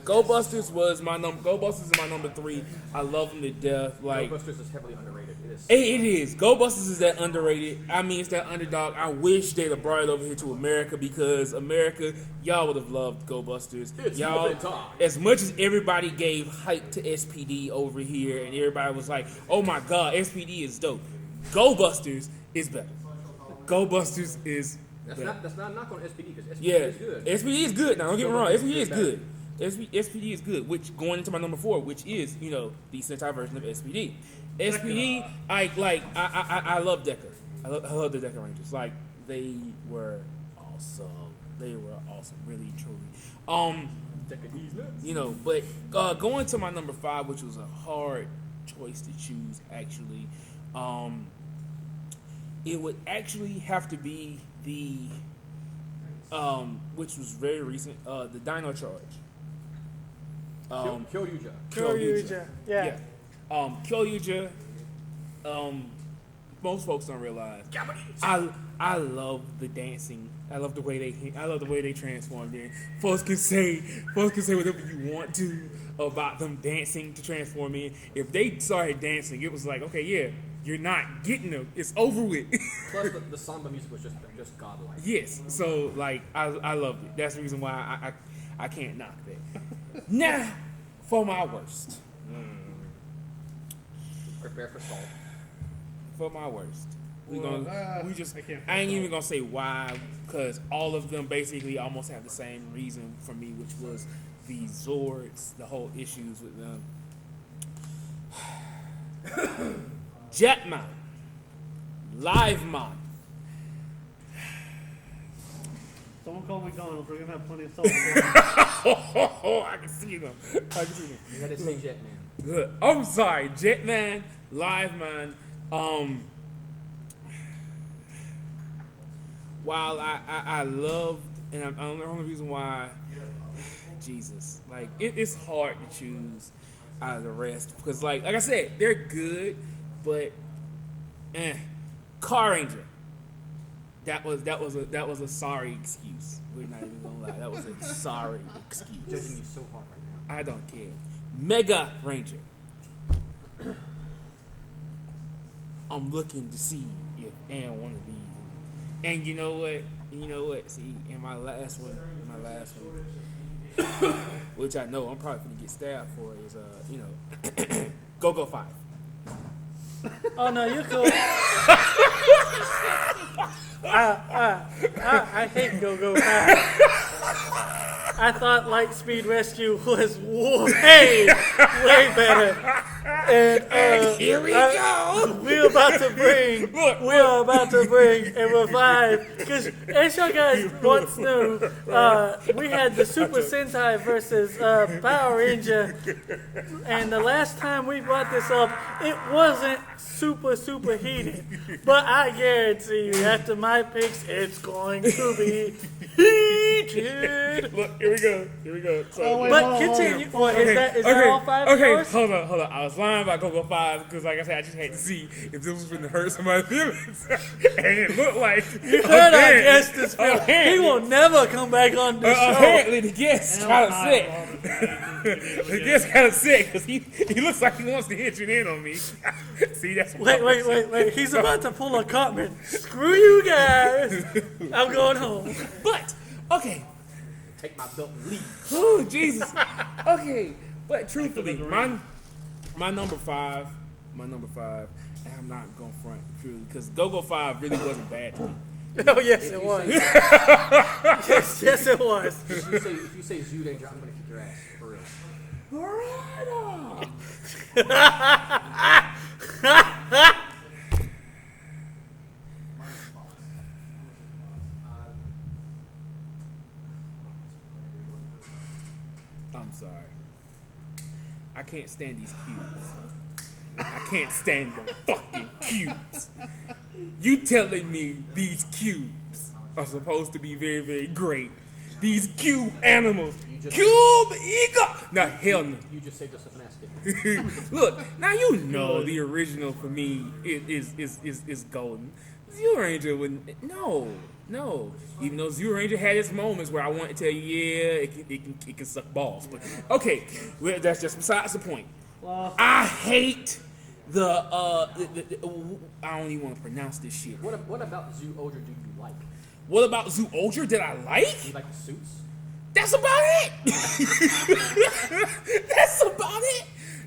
Go Busters is my number 3. I love them to death. Like, Ghostbusters is heavily underrated. it is. Go Busters is that underrated. I mean, it's that underdog. I wish they'd have brought it over here to America because America, y'all would have loved Go Busters. It's Y'all, moving time. as much as everybody gave hype to SPD over here, and everybody was like, "Oh my God, SPD is dope." Go Busters is better. Go Busters is better. That's not a knock on SPD because SPD Yeah, is good. SPD is good. Now don't get me Go wrong, Busters SPD is better. good. SPD is good. Which going into my number 4, which is the Sentai version of SPD. SPD, I love Deca. I love the Deca Rangers. Like they were awesome. They were awesome, really, truly. But going to my number 5, which was a hard choice to choose, actually, it would actually have to be the, which was very recent, the Dino Charge. Kyoryuja. Kyoryuja. Yeah. Kyoryuja, most folks don't realize. I love the dancing. I love the way they transformed in. Folks can say whatever you want to about them dancing to transform in. If they started dancing, it was like, okay, yeah, you're not getting them. It's over with. Plus, the samba music was just godlike. Yes. So like I loved it. That's the reason why I can't knock that. Now, for my worst. Prepare for salt. For my worst. I I ain't even gonna say why, because all of them basically almost have the same reason for me, which was the Zords, the whole issues with them. Jetman, Livemon. Someone call McDonald's. We're gonna have plenty of salt. I can see them. You had to say Jetman. Good. I'm sorry, Jetman, Liveman. While I loved, and I'm the only reason why, Jesus, like it's hard to choose out of the rest because, like I said, they're good, but Car Ranger. That was a sorry excuse. We're not even gonna lie. That was a sorry excuse. Judging you so hard right now. I don't care. Mega Ranger. I'm looking to see if Ann one of these. And you know what? See, in my last one, which I know I'm probably gonna get stabbed for, is Go 5. Oh no, you're cool. I hate Go-Go. I thought Lightspeed Rescue was way better. And here we go. We're about to bring and revive, because as you guys once knew, we had the Super Sentai versus Power Ranger, and the last time we brought this up, it wasn't super heated, but I guarantee you, after my picks, it's going to be heated. Look, here we go. So, But continue. What, is that all 5 of yours? Hold on. I was lying about Go 5 because, like I said, I just had to see if this was going to hurt somebody's feelings, and it looked like You heard our guest is He will never come back on this show. Apparently, the guest kind of sick. The guest kind of sick because he looks like he wants to hit you in on me. See, that's Wait. He's about to pull a Cartman. Screw you guys. I'm going home. But okay. Take my belt and leave. Oh Jesus. Okay, but truthfully, my number five, and I'm not gonna front truly because Go 5 really wasn't bad to me. Oh yes, it was. yes, it was. If you say Zoo Danger, I'm gonna kick your ass for real. I'm sorry. I can't stand these cubes. I can't stand the fucking cubes. You telling me these cubes are supposed to be very, very great? These cube animals. Cube Eagle! Now, hell no. You just saved us a basket. Look, now you know the original for me is golden. Zero Ranger wouldn't. No. Even though Zero Ranger had its moments where I want to tell you, yeah, it can suck balls. But okay, well, that's just besides the point. I hate the I don't even want to pronounce this shit. What about Zoo Older do you like? What about Zoo Ultra did I like? You like the suits? That's about it. That's about it.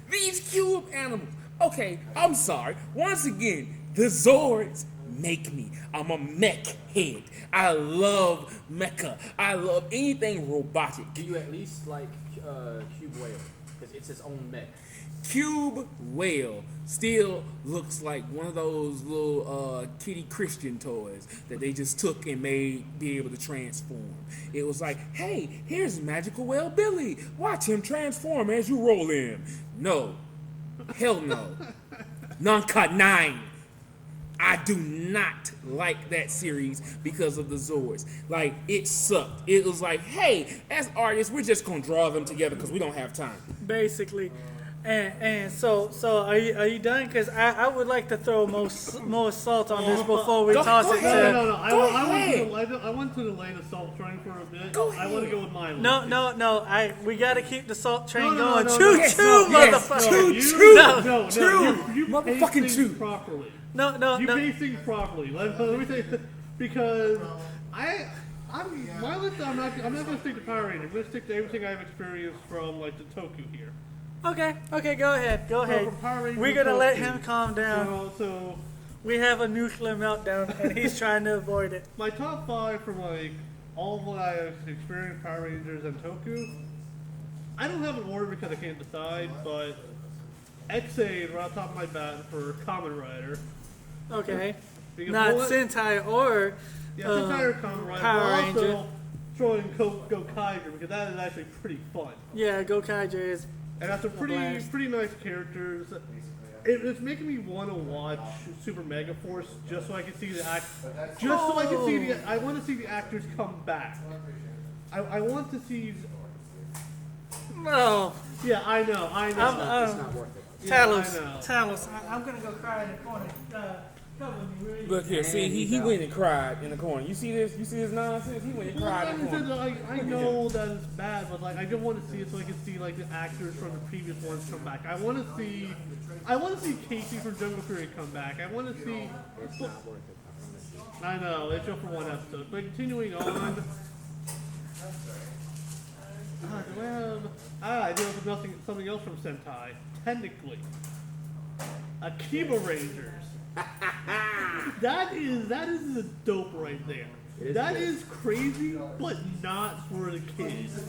These cube animals. Okay, I'm sorry. Once again, The Zords make me. I'm a mech head. I love mecha. I love anything robotic. Do you at least like Cube Whale? Because it's its own mech. Cube Whale still looks like one of those little kitty Christian toys that they just took and made be able to transform. It was like, hey, here's Magical Whale Billy. Watch him transform as you roll in. No. Hell no. Nunca 9. I do not like that series because of the Zords. Like, it sucked. It was like, hey, as artists, we're just going to draw them together because we don't have time. Basically. And so are you done? Because I would like to throw more salt on this before we toss it to. No. I want to delay the salt train for a bit. I want to go with mine. No. We got to keep the salt train going. No, Choo yes, choo, yes, motherfucker. choo. No. You Motherfucking pace chew. things properly. No. You pace things properly. Let me say, because my list. I'm not going to stick to Power Rangers. I'm going to stick to everything I've experienced from like the Toku here. Okay, go ahead. for Power Rangers We're gonna let Toku, him calm down. So We have a nuclear meltdown, and he's trying to avoid it. my top 5 from like all of what I've experienced, Power Rangers and Toku. I don't have an order because I can't decide, but X8 right on top of my bat for Kamen Rider. Okay. Because Not bullet- Sentai or Yeah, it's entire Kamen Rider, Power but Ranger. also throwing Gokaiger because that is actually pretty fun. Yeah, Gokaiger is. And that's a blast. pretty nice characters. It's making me want to watch Super Mega Force just so I can see the act. Just so I can see the. I want to see the actors come back. I want to see. No. Yeah, I know. It's not worth it. Yeah, I Talos. know. Talos. I'm gonna go cry in the corner. Cover me, will you? Look here, see, And he he's went and cried in the corner. You see this? You see this nonsense? He went and Well, cried in the like I said, corner. I know that it's bad, but like I just want to see it so I can see like the actors from the previous ones come back. I want to see Casey from Jungle Fury come back. I want to see. It's not worth it. I promise you. I know it's just for one episode, but continuing on. Do I have? I deal with something else from Sentai. Technically, Akiba Rangers. that is a dope right there. It is That good. is crazy, but not for the kids. It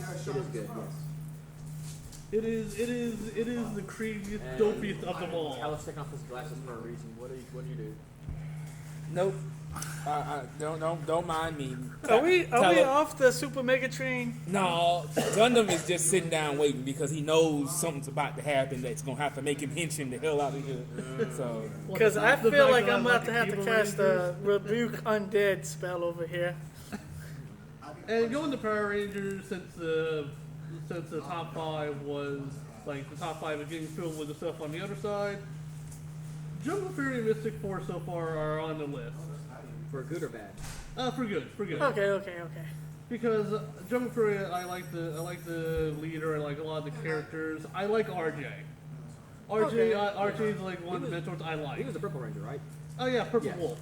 is good, yes. It is the craziest, And dopiest of them all. Talos taking off his glasses for a reason. What do you do? Nope. Don't mind me. Are we Tell him- off the Super Mega Train? No, Gundam is just sitting down waiting because he knows something's about to happen that's gonna have to make him hench him the hell out of here. So Because I The feel fact like that I'm I about to like have to Akiba cast a Rangers. Rebuke Undead spell over here. And going to Power Rangers, since the top 5 was like the top 5 is getting filled with the stuff on the other side, Jungle Fury and Mystic Force so far are on the list. For good or bad? For good. Okay. Because Jungle Fury, I like the leader. I like a lot of the characters. I like RJ. Okay. RJ is like one of the mentors I He like. was the Purple Ranger, right? Oh yeah, Purple Yes. Wolf.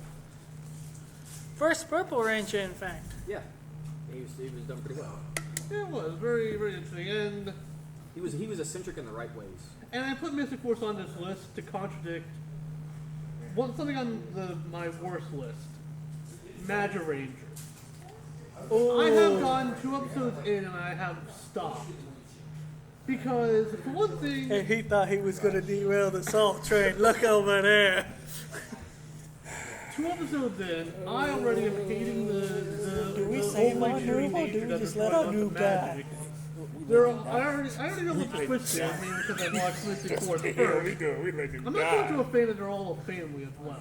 First Purple Ranger, in fact. Yeah. He was done pretty well. Yeah, it was very very interesting, and He was eccentric in the right ways. I put Mystic Force on this list to contradict something on my worst list. Magic Ranger. I have gone 2 episodes in and I have stopped. Because, for one thing, And he thought he was going to derail the salt train. Look over there. 2 episodes in, I already am hating Do we the save overly our cheery noob or nature do we that just they're let our throwing onto noob die? magic. I already know what the twist is, mainly because I watched Mystic Force first. we let him I'm not so much of a fan that they're all a family as well.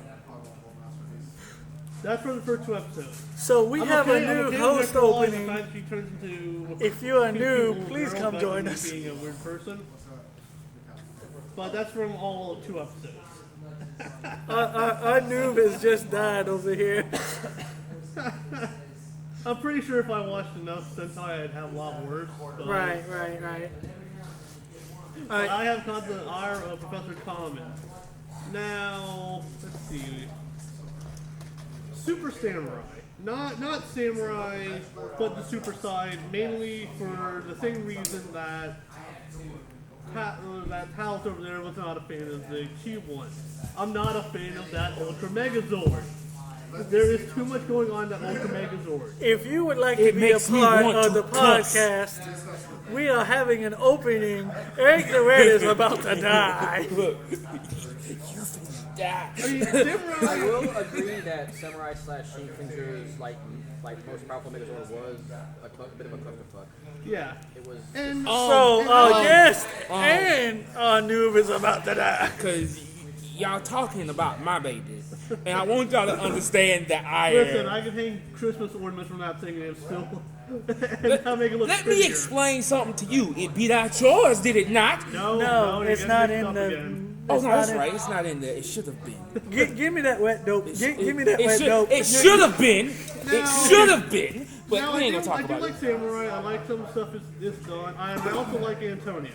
That's for the first 2 episodes. So we I'm have okay- a I'm new okay with host her realizing opening. the fact she turns into If you're a two noob, people, please girl, come back join to us. Being a weird person. But that's from all 2 episodes. Our noob has just died over here. I'm pretty sure if I watched enough Sentai, I'd have a lot worse. But Right. But I have caught the ire of Professor Kamen. Now, let's see. Super Samurai. Not Samurai, but the super side, mainly for the same reason that that Talos over there was not a fan of the Cube one. I'm not a fan of that Ultra Megazord. There is too much going on in that Ultra Megazord. If you would like to It be a makes me part want of to the cuss. podcast, we are having an opening. Eric the Red is about to die. Look, you finna die. I mean, I Samurai, will agree that Samurai / Shin Kenja's like most powerful Megazord was a bit of a clusterfuck. yeah. It was. And Yes, and Noob is about to die. Because y'all talking about my baby. And I want y'all to understand that listen, I can hang Christmas ornaments from that thing and it's still and not make it look Let me prettier. explain something to you. It beat out yours, did it not? No, you're it's getting not mixed in up the. again. Oh, it's no, not that's in- right. It's not in there. It should have been. Give me that wet dope. Give me that wet dope. It should have been. It should have been. But Now, we ain't gonna I talk do about like it. Samurai. I like some stuff is done. I also like Antonio.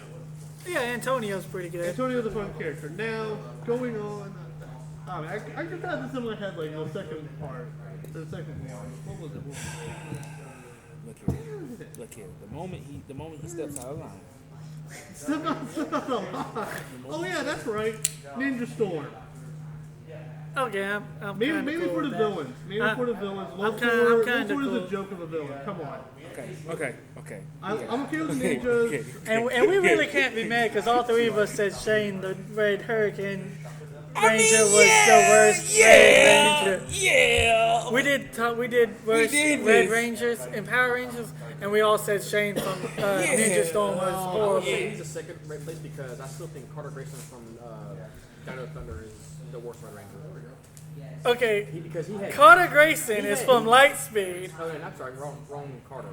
Yeah, Antonio's pretty good. Antonio's a fun character. Now, going on, I just had this in my head like the second part. The second one. What was it? Look here. The moment he steps out of line. Step out the line. Oh yeah, that's right. Ninja Storm. Okay, I'm Maybe kinda maybe cool for the with that. villains. Maybe for the villains. I'm kinda Lothor is cool. a joke of a villain. Come on. Okay. I'm okay with the ninjas. And we really can't be mad because all three of us said Shane, the Red Hurricane Ranger, was the worst Red Ranger. Yeah. We did worst did Red this. Rangers and Power Rangers, and we all said Shane from Ninja Storm was I would horrible. say he's a second rate place because I still think Carter Grayson from Dino Thunder is the worst Red Ranger. Okay, Because he had. Carter Grayson is had- from Lightspeed, Oh, no, I'm sorry, wrong Carter.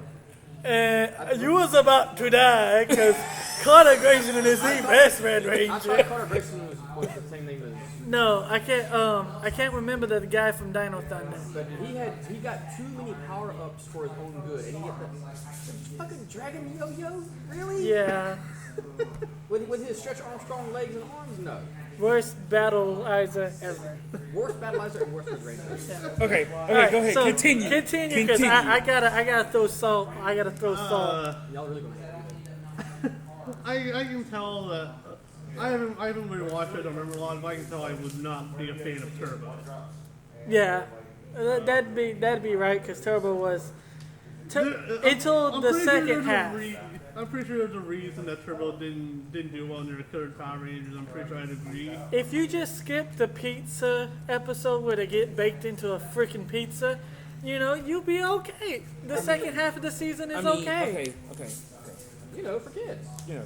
and you was about to die because Carter Grayson is the best Red I Ranger. thought Carter Grayson was the same name as. No, I can't remember the guy from Dino Thunder. But he got too many power ups for his own good, and he had the fucking dragon yo-yo. Really? Yeah, With his Stretch Armstrong legs and arms, no. worst battleizer ever. Worst battleizer and worst Red Ranger. Okay, All right, go ahead. so Continue. because I gotta throw salt. I gotta throw salt. Y'all really gonna have I can tell that I haven't really watched it. I don't remember a lot, but I can tell I would not be a fan of Turbo. Yeah, that'd be right because Turbo was until I'm the pretty second there's a half. I'm pretty sure there's a reason that Turbo didn't do well in their third Power Rangers. I'm pretty sure I'd agree. If you just skip the pizza episode where they get baked into a freaking pizza, you'll be okay. The second half of the season is okay. Okay. for kids. You know.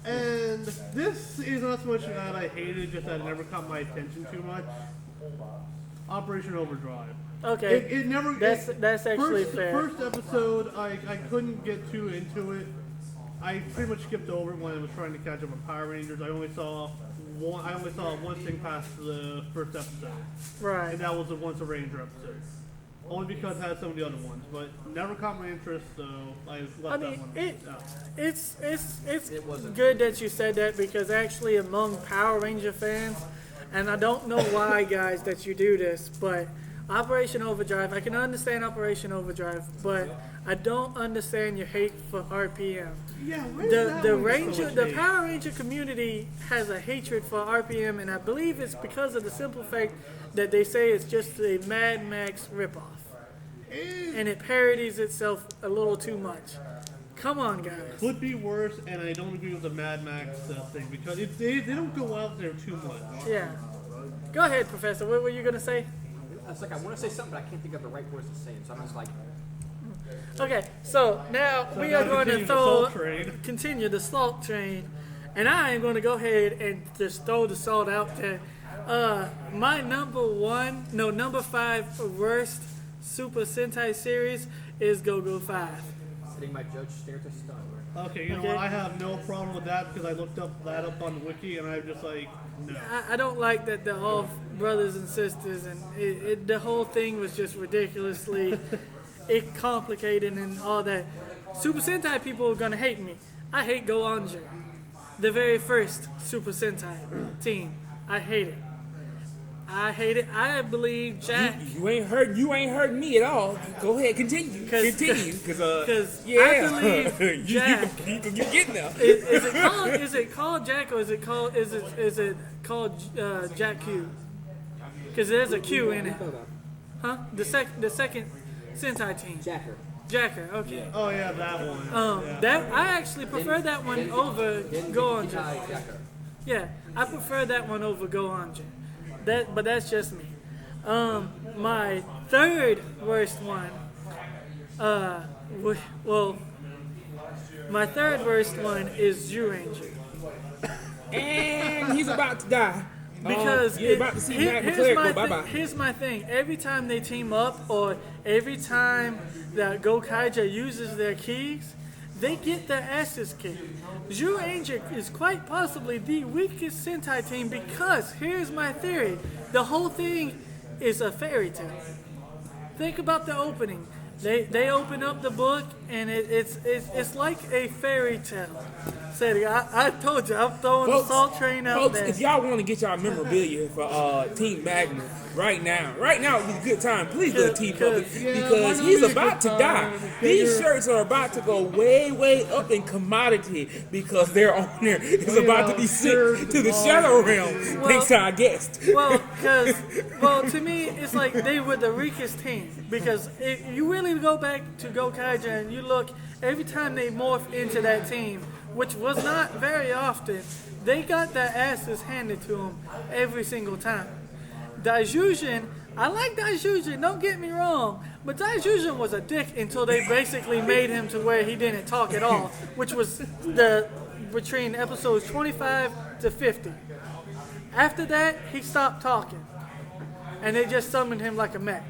And this is not so much that I hated, just that it never caught my attention too much. Operation Overdrive. Okay, It never. that's actually fair. First episode, I couldn't get too into it. I pretty much skipped over it when I was trying to catch up on Power Rangers. I only saw one thing past the first episode, Right. and that was the Once a Ranger episode. Only because it had some of the other ones, but never caught my interest, so I left I that mean, one out. it's It wasn't. good that you said that because actually among Power Ranger fans, and I don't know why, guys, that you do this, but Operation Overdrive, I can understand Operation Overdrive, but I don't understand your hate for RPM. Yeah, where's that The one Ranger, so much the hate? Power Ranger community has a hatred for RPM, and I believe it's because of the simple fact that they say it's just a Mad Max ripoff, and it parodies itself a little too much. Come on, guys. Could be worse, and I don't agree with the Mad Max thing because they don't go out there too much. Yeah. Go ahead, Professor. What were you gonna say? It's like I want to say something, but I can't think of the right words to say, so I'm just like. Okay, so now we now are going to continue the salt throw train. continue the salt train, and I am going to go ahead and just throw the salt out there. My number 5 worst Super Sentai series is Go-Go 5. Sitting my judge stare to stun. Okay, you know Okay. what? I have no problem with that because I looked that up on the wiki, and I'm just like, no. I don't like that they're all brothers and sisters, and the whole thing was just ridiculously complicated and all that. Super Sentai people are gonna hate me. I hate Go the very first Super Sentai team. I hate it. I hate it. I believe Jack. You ain't hurt me at all. Go ahead, continue, Because yeah, I believe Jack. you getting there. Is it called Jack or is it called Jack Q? Because there's a Q in it. Huh? The second Sentai team. Jacker. Okay. Yeah. Oh yeah, that one. Yeah. That I actually prefer that one over Gohan. Jacker. Yeah, I prefer that one over Gohan. But that's just me. My third worst one. My third worst one is Zyuranger. And he's about to die. Because you're about to see Matt McClure go bye-bye. Here's my thing. Every time they team up, or every time that Gokaija uses their keys, they get their asses kicked. Zyuranger is quite possibly the weakest Sentai team because here's my theory: the whole thing is a fairy tale. Think about the opening. They open up the book and it's like a fairy tale. Said I told you I'm throwing the salt train out folks, there. if y'all want to get y'all memorabilia for Team Magnum right now would be a good time. Please go to Team Public because he's about to die. These shirts are about to go way up in commodity because their owner is about to be sent to the Shadow Realm thanks to our guest. Well, to me, it's like they were the weakest team because if you really go back to Gokaija and you look, every time they morph into that team, which was not very often, they got their asses handed to them every single time. Daijujin, I like Daijujin, don't get me wrong, but Daijujin was a dick until they basically made him to where he didn't talk at all, which was between episodes 25 to 50. After that, he stopped talking, and they just summoned him like a mech.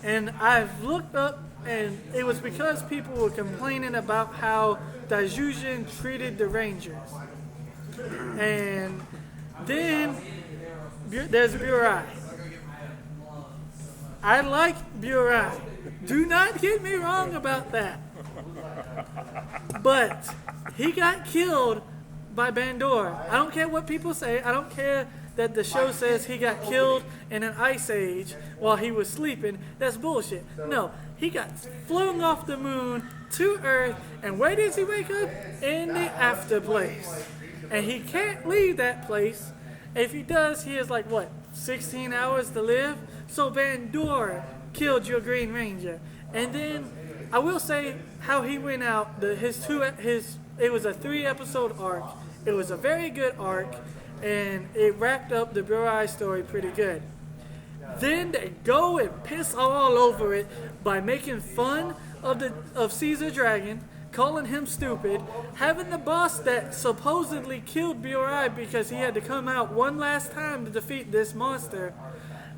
And I've looked up, and it was because people were complaining about how Daijujin treated the Rangers. And then there's Burai. I like Burai. Do not get me wrong about that. But he got killed by Bandora. I don't care what people say. I don't care that the show says he got killed in an ice age while he was sleeping. That's bullshit. No, he got flung off the moon to Earth, and where does he wake up? In the after place. And he can't leave that place. If he does, he has 16 hours to live? So Bandora killed your Green Ranger. And then I will say how he went out. It was a 3-episode arc. It was a very good arc, and it wrapped up the Burai story pretty good. Then they go and piss all over it by making fun of Caesar Dragon, calling him stupid, having the boss that supposedly killed Burai because he had to come out one last time to defeat this monster.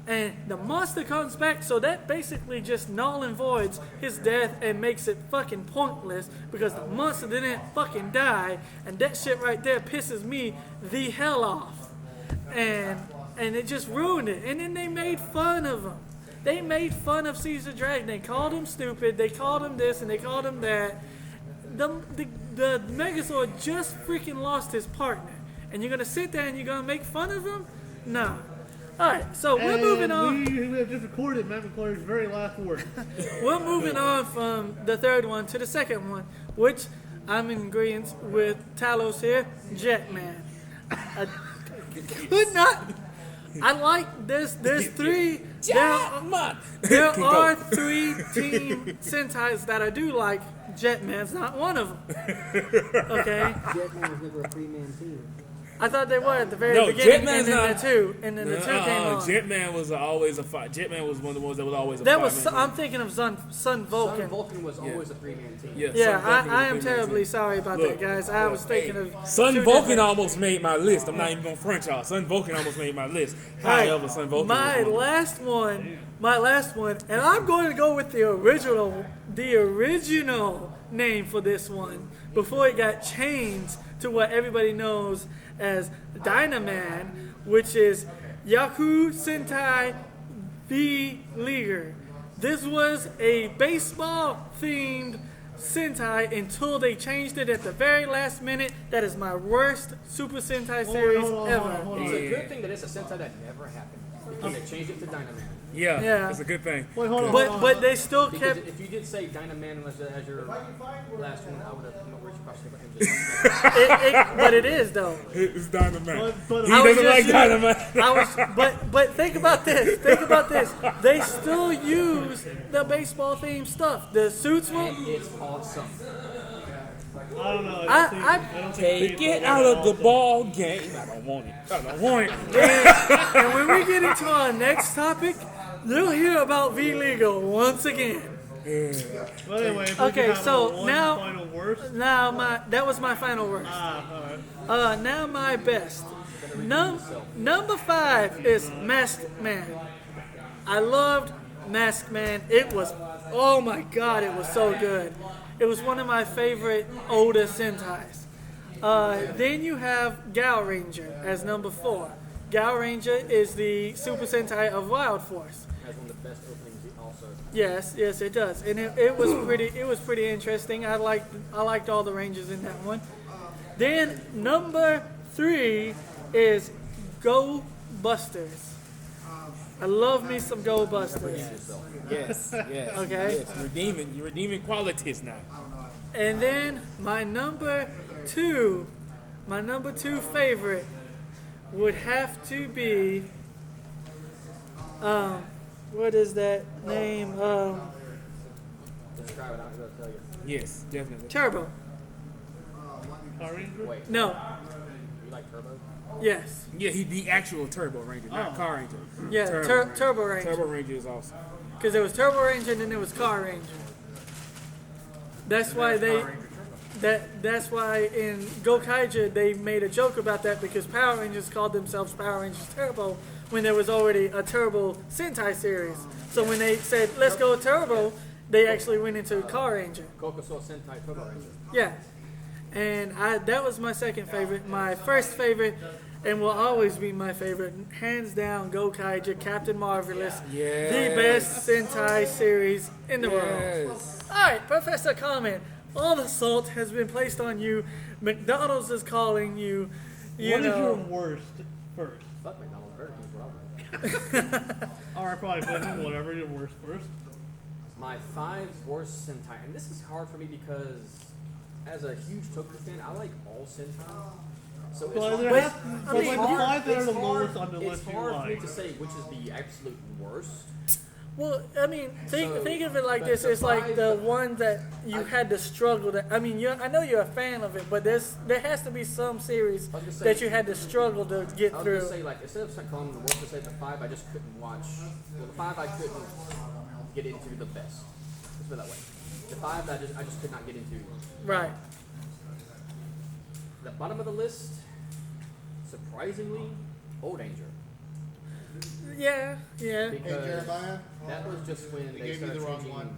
And the monster comes back, so that basically just null and voids his death and makes it fucking pointless because the monster didn't fucking die, and that shit right there pisses me the hell off. And it just ruined it. And then they made fun of him. They made fun of Caesar Dragon. They called him stupid, they called him this, and they called him that. The Megazord just freaking lost his partner. And you're gonna sit there and you're gonna make fun of him? Nah. Alright, so we're moving on. We have just recorded Matt McClure's very last word. We're moving on from the third one to the second one, which I'm in agreement with Talos here, Jetman. I could not. I like this. There's three. There are 3 team Sentais that I do like. Jetman's not one of them. Okay? Jetman was never a 3-man team. I thought they were at the very beginning, Jetman's and then not, the 2, and then the 2 came on. Jetman was always a fight. Jetman was one of the ones that was always a That five was man I'm team. thinking of Sun Vulcan. Sun Vulcan was always a 3-man team. Yeah, Sun Vulcan I am was a 3-man terribly team. sorry about Look, that, guys. I was thinking of Sun 2 Vulcan different- almost made my list. I'm not even gonna front y'all. Sun Vulcan almost made my list. However, Sun Vulcan. My last one, and I'm going to go with the original name for this one before it got changed to what everybody knows as Dynaman, which is Yaku Sentai V Leaguer. This was a baseball themed Sentai until they changed it at the very last minute. That is my worst Super Sentai series ever. It's a good thing that it's a Sentai that never happened because they changed it to Dynaman. Yeah, Yeah. that's a good thing. Wait, hold on. But they still Because kept if you did say Dynaman was as your last one, I would have come up with across him. but it is though. It's Dynamite. But He I was doesn't just like using- Dynamite. I was, but think about this. Think about this. They still use the baseball themed stuff. The suits will. It's awesome. I don't know. I don't Take think it out of the ball game. I don't want it. I don't want it. and when we get into our next topic, you'll hear about V Legal once again. But anyway, if we Okay, could have so one now- final worst. Now that was my final worst. Alright. Now my best. Number 5 is Masked Man. I loved Masked Man. It was, oh my god, it was so good. It was one of my favorite older Sentais. Then you have Gal Ranger as number 4. Gal Ranger is the Super Sentai of Wild Force. Has one of the best openings also. Yes, it does, and it was pretty interesting. I liked all the Rangers in that one. Then number 3 is Go Busters. I love me some Go Busters. Yes, yes. Okay. Yes. You're redeeming qualities now. And then my number 2 favorite would have to be what is that name? Describe it, I'm going to tell you. Yes, definitely. Turbo. Power Ranger? Wait, No. you like Turbo? Yes. Yeah, he's the actual Turbo Ranger, not Car Ranger. Yeah. Turbo Ranger. Turbo Ranger is awesome. Because there was Turbo Ranger and then there was Car Ranger. That's why that's why in Gokaiger they made a joke about that because Power Rangers called themselves Power Rangers Turbo when there was already a Turbo Sentai series. So when they said let's go Turbo, they actually went into Car Ranger. Kokusou Sentai Turbo Ranger. Yeah. And that was my second favorite. My first favorite, and will always be my favorite, hands down, Gokaiger, Captain Marvelous, Yes. the best Sentai series in the world. Yes. Alright, Professor Kamen, all the salt has been placed on you. McDonald's is calling you. You What is your know. worst first? Fuck McDonald's, Burger King's what I want. Alright, fine, but whatever your worst first. My 5 worst Sentai, and this is hard for me because as a huge Toku fan, I like all Sentai. So it's Well, hard, there has, but mean, like the you- 5 that are the it's lowest hard, on the list it's you hard for me like. to say which is the absolute worst. Well, I mean, think of it like but this. the It's like five the that- one that you had to struggle. I mean, I know you're a fan of it, but there has to be some series I was gonna say- that you had to struggle to get I was through. gonna say like instead of calling the worst, to say the 5 I just couldn't watch. Well, the 5 I couldn't get into the best. Let's put it that way. The 5 that I just could not get into. Right. The bottom of the list, surprisingly, Old Ranger. Yeah. Because Hey Jeremiah, that was just when they gave me started the wrong changing one.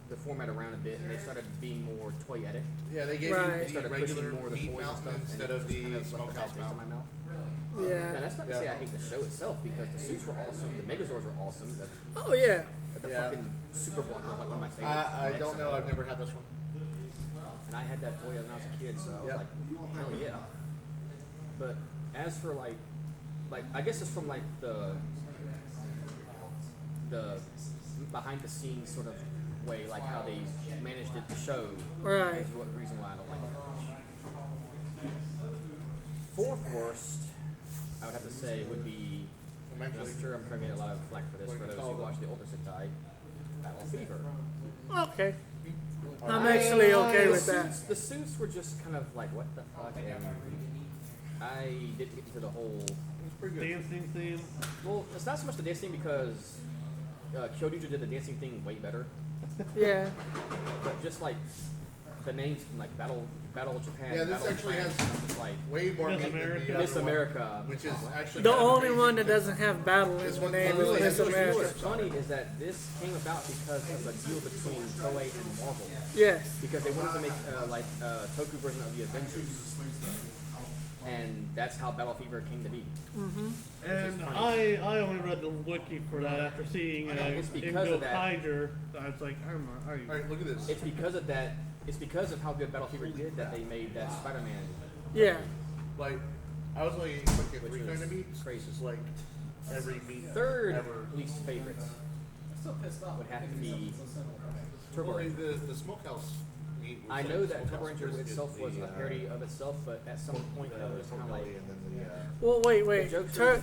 the format around a bit and they started being more toyetic. yeah, they gave Right. They me started the pushing regular more of the meat toys and mountain stuff instead and of it the just kind of left a bad smokehouse taste in my mountain. mouth. Yeah. Now, that's not to say I hate the show itself because the suits were awesome, the Megazords were awesome, Oh yeah. the Yeah. fucking Super Bond was like one of my favorites. I don't know. I've never had this one. And I had that toy when I was a kid, so I was Yep. like, hell yeah. But as for like I guess it's from like the behind the scenes sort of way, like how they managed it to show. Right. Is what reason why I don't like it. 4th worst, I would have to say would be. I'm I'm actually sure I'm trying to get a lot of flack for this for those who watch the older Sentai. Battle Fever. Okay. I'm actually okay with that. The suits were just kind of like, what the fuck? And I didn't get into the whole. Dancing theme. Well, it's not so much the dancing because Kyoryuger did the dancing thing way better. Yeah. But just like the names, like Battle Japan. Yeah, this Battle actually France, has it's like way more Miss meat than America. the Miss other one, America. which is actually The kind of only amazing. one that doesn't have battle in This the one name really is Miss has You know America. what's funny is that this came about because of a deal between Toei and Marvel. Yes. Because they wanted to make Toku version of the Avengers. and that's how Battle Fever came to be. And I only read the wiki for that after seeing It's because Ingo of that. Kaiser. I was like, I don't know. Are you? All right, look at this. It's because of that. It's because of how good Battle Fever did that they made that Spider-Man. Yeah. Like, I was only expecting Which 3 is kind of meats. crazy. It's like every meat Third ever. least favorite would have to be Turbo Well, Ranger. the smokehouse meat. Was I like know that Turbo smokehouse Ranger brisket, itself was the, a parody of itself, but at some point it was kind of like and then the, Well, wait. The joke's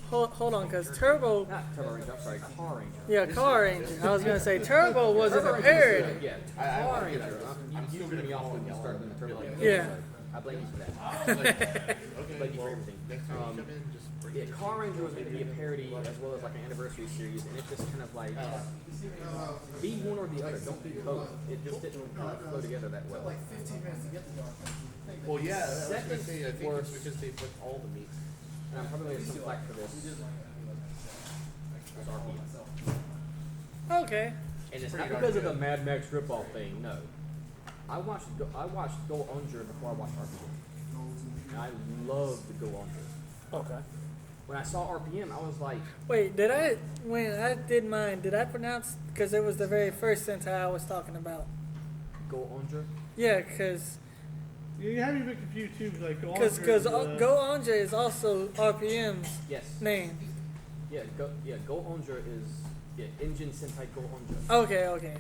Hold on, because Turbo. not Turbo Ranger. I'm sorry, Car Ranger. Yeah, Car Ranger. I was gonna say Turbo wasn't Turbo a Ranger was parody. good, yeah, Car Ranger. You threw me off when you started the Turbo Ranger. Yeah. I blame you for that. okay, Blame you for well, everything. next time you come in, just bring Yeah, it. Car Ranger was meant to be a parody as well as like an anniversary series, and it just kind of like be one or the other. Don't be both. It just didn't kind of flow together that well. Well, yeah, I was Second gonna say, I think worst. it's because they put all the meat. And I'm probably going to some flack for this. It's RPM. Okay. And it's Pretty not because of darn the Mad Max ripoff thing. No, I watched Go Unger before I watched RPM, and I loved the Go Unger. Okay. When I saw RPM, I was like, Wait, when I did mine, did I pronounce, because it was the very first Sentai I was talking about. Go Unger. Yeah, because You have me a bit confused too, like Go Because Anja, Go Anja is also RPM's Yes. name. Go Unger is Engine Sentai Go Unger. Okay.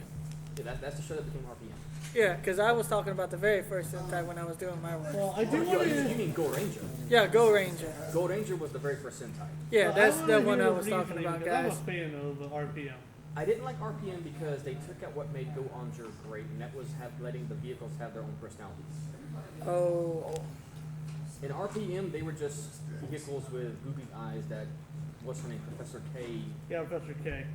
Yeah, that's the show that became RPM. Yeah, because I was talking about the very first Sentai when I was doing my work. Well, I do You want you to. mean Go Ranger? Yeah, Go Ranger. Go Ranger was the very first Sentai. Yeah, that's I the wanna one hear I the was talking reasoning, about, because I'm guys. a fan of RPM. I didn't like RPM because they took out what made Go Unger great, and that was letting the vehicles have their own personalities. Oh, In RPM, they were just vehicles with googly eyes that, what's her name, Professor K, Yeah, Professor K.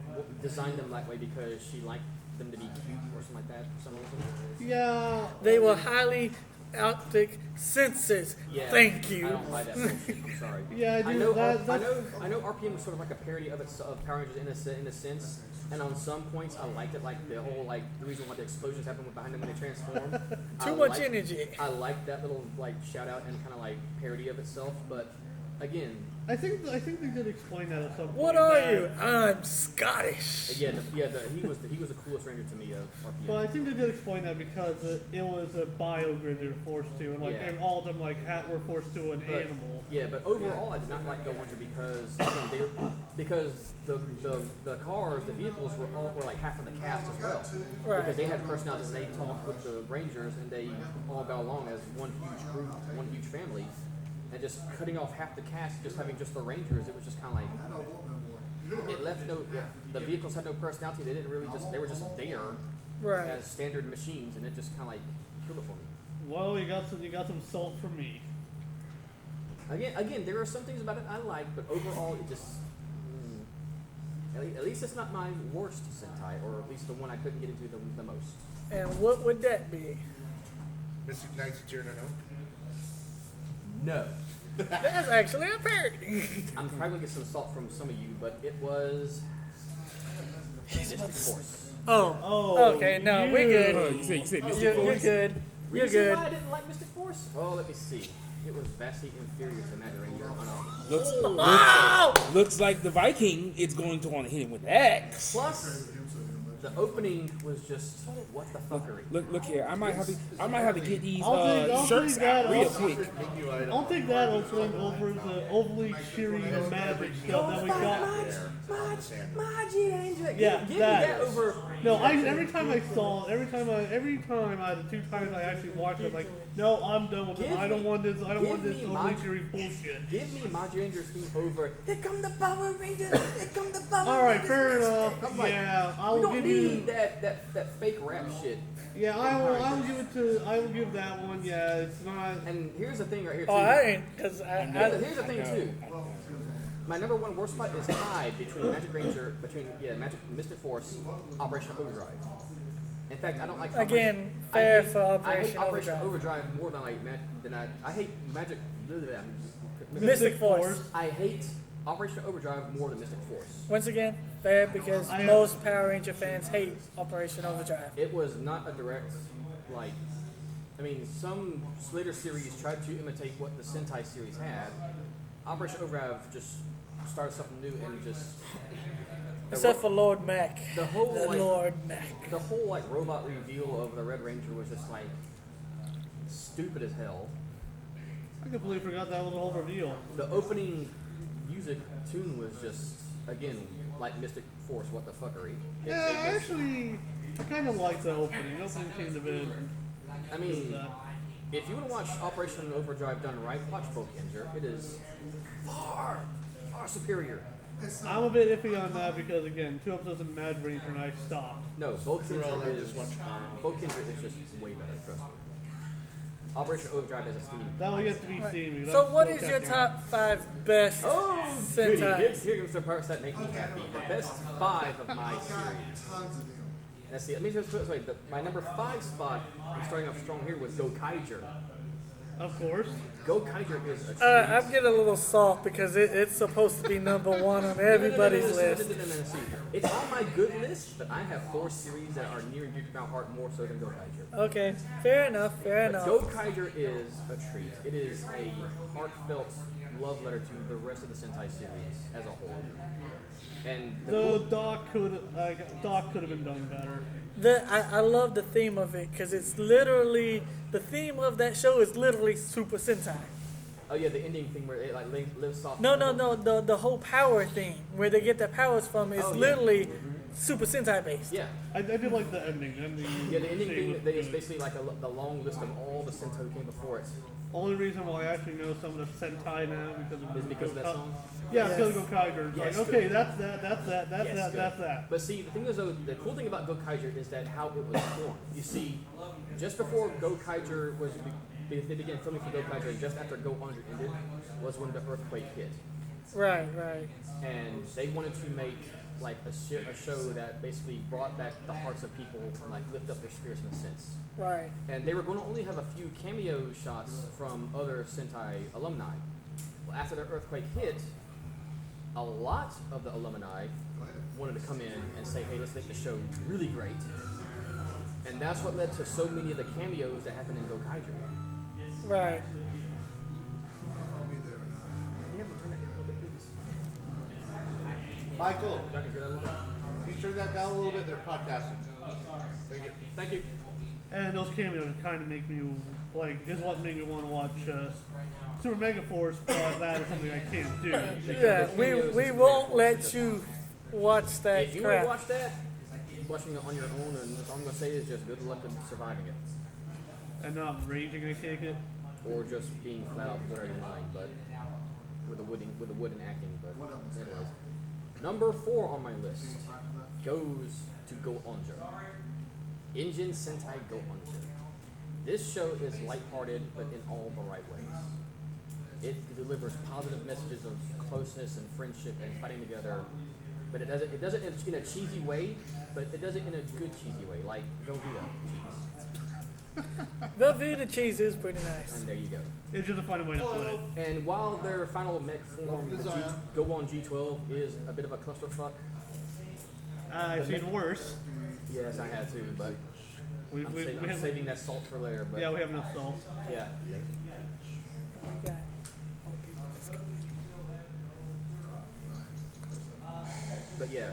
designed them that way because she liked them to be cute or something like that for some reason. Yeah. they were highly optic senses. Yeah, Thank you. I don't buy that bullshit. I'm sorry. Yeah, I I do. know. That's- I know. RPM was sort of like a parody of Power Rangers in a sense, and on some points I liked it, like the whole the reason why the explosions happen behind them when they transform. Too much energy. I liked that little shout out and kind of parody of itself, but again, I think they did explain that at some point. What are that- you? I'm Scottish. he was the coolest ranger to me of RPM. Well, I think they did explain that because it was a biogrid they were forced to, and Yeah. and all of them were forced to an But- animal. Yeah, but overall, I did not like Go Wonder because the cars, the vehicles were like half of the cast as well. Right. Because they had personalities and they talked with the Rangers and they all got along as one huge group, one huge family. And just cutting off half the cast, just having just the Rangers, it was just kind of like it left no. The vehicles had no personality. They didn't really they were just there Right. as standard machines, and it just kind of killed it for me. Well, you got some salt from me. Again, there are some things about it I like, but overall, it just. At least it's not my worst Sentai, or at least the one I couldn't get into the most. And what would that be? Mystic Knights of Tyranno. No. That's actually a parody. I'm probably gonna get some salt from some of you, but it was. Mystic Force. Oh. Oh, Okay. No, we Oh, good. you said Mystic You're Force? good. You're Reason good. why I didn't like Mystic Force? Oh, let me see. It was vastly inferior to Mad Ranger. Looks like the Viking is going to want to hit him with the axe. Plus, the opening was just what the fuckery. Look here. I might have to get these I'll shirts take that out real off. quick. Menu item. I'll take that opening over the overly cheery magic stuff that we got. Maji Ranger. Yeah, Give me that. that over. No, every time I saw it, every time out of the 2 times I actually watched it, like, no, I'm done with it. I don't want this. I don't want this overly cheery bullshit. Give me Maji Ranger's theme over. Here come the Power Rangers. Here come the Power All right, Rangers. fair enough. I'm like, Yeah, we I'll don't give need you. that fake rap shit. Yeah, I will give that one. Yeah, it's not. And here's the thing right here too. Oh, I ain't, because Here's the thing too. My number one worst spot is tied between Mystic Force, Operation Overdrive. In fact, I don't like Again, fair for I hate Operation Operation Overdrive. Overdrive more than I hate Magic. Mystic Force. I hate Operation Overdrive more than Mystic Force. Once again, fair because I- most Power Ranger fans hate Operation Overdrive. It was not a direct I mean, some later series tried to imitate what the Sentai series had. Operation Overdrive just started something new and just. Except for Lord Mac. The whole Lord Mac. the whole robot reveal of the Red Ranger was just like stupid as hell. I completely forgot that was the whole reveal. The opening music tune was just again like Mystic Force, what the fuckery. Yeah, actually, I kind of like the opening. The opening seemed to be. I mean, if you want to watch Operation Overdrive done right, watch Bokenger. It is far superior. I'm a bit iffy on that because, again, 2 episodes of Mad Ranger and I stopped. No, Well, Bokenger I is just watched just way better. Trust me. Operation Overdrive is a steam. That will yet to be seen. because So I'm what still is your catching top 5 best Oh, goody. Sentai? Here comes the parts that make me happy. The best 5 of my series. Let's see. Let me just put it this way. My number 5 spot, I'm starting off strong here, was Go Kaiger. up. Of course. Go Kaiger is a treat. I'm getting a little soft because it's supposed to be number 1 on everybody's list. See, it's on my good list, but I have 4 series that are near and dear to my heart more so than Go Kaiger. Okay, fair enough, fair But enough. Go Kaiger is a treat. It is a heartfelt love letter to the rest of the Sentai series as a whole. And the Though cool- Doc could have been done better. I love the theme of it because it's literally the theme of that show is literally Super Sentai. oh yeah, the ending thing where it like lives soft. No, the whole power theme where they get their powers from is Oh, yeah. literally Super Sentai based. Yeah. I did like the ending. Yeah, the ending thing was that is good. basically like the long list of all the Sentai who came before it. Only reason why I actually know some of the Sentai now Is because of that song? Yeah, Yes. because of Go Kaiger. It's Yes, like, okay, good. that's that, Yes, good. that's that. But see, the thing is though, the cool thing about Go Kaiger is that how it was formed. You see, just before Go Kaiger was, they began filming for Go Kaiger, and just after Go 100 ended, was when the earthquake hit. Right. And they wanted to make like a show that basically brought back the hearts of people and like lift up their spirits in a sense. Right. And they were going to only have a few cameo shots from other Sentai alumni. Well, after the earthquake hit, a lot of the alumni wanted to come in and say, hey, let's make the show really great. And that's what led to so many of the cameos that happened in Go Kaiger. Right. Michael, Y'all can hear that a little bit? you turn that down a little bit. They're podcasting. Thank you. Thank you. And those cameos kind of make me like is what made me want to watch Super Mega Force, but that is something I can't do. Yeah, we won't let you watch that If you want to crap. watch that, watching it on your own, and all I'm going to say is just good luck in surviving it. And not raging, I take it. Or just being flat out blurry in mind, but with the wooden acting. But anyways, number 4 on my list goes to Go Onjo. Engine Sentai Go Onjo. This show is lighthearted, but in all the right ways. It delivers positive messages of closeness and friendship and fighting together, but it does it in a cheesy way, but it does it in a good cheesy way, like Velveeta cheese. Velveeta cheese is pretty nice. And there you go. It's just a funny way to put it. And while their final mech form, the Go On G12, is a bit of a clusterfuck, I've seen worse. yes, I had to, but I'm saving that salt for later. But Yeah, we have enough salt. yeah. Yeah. But yeah,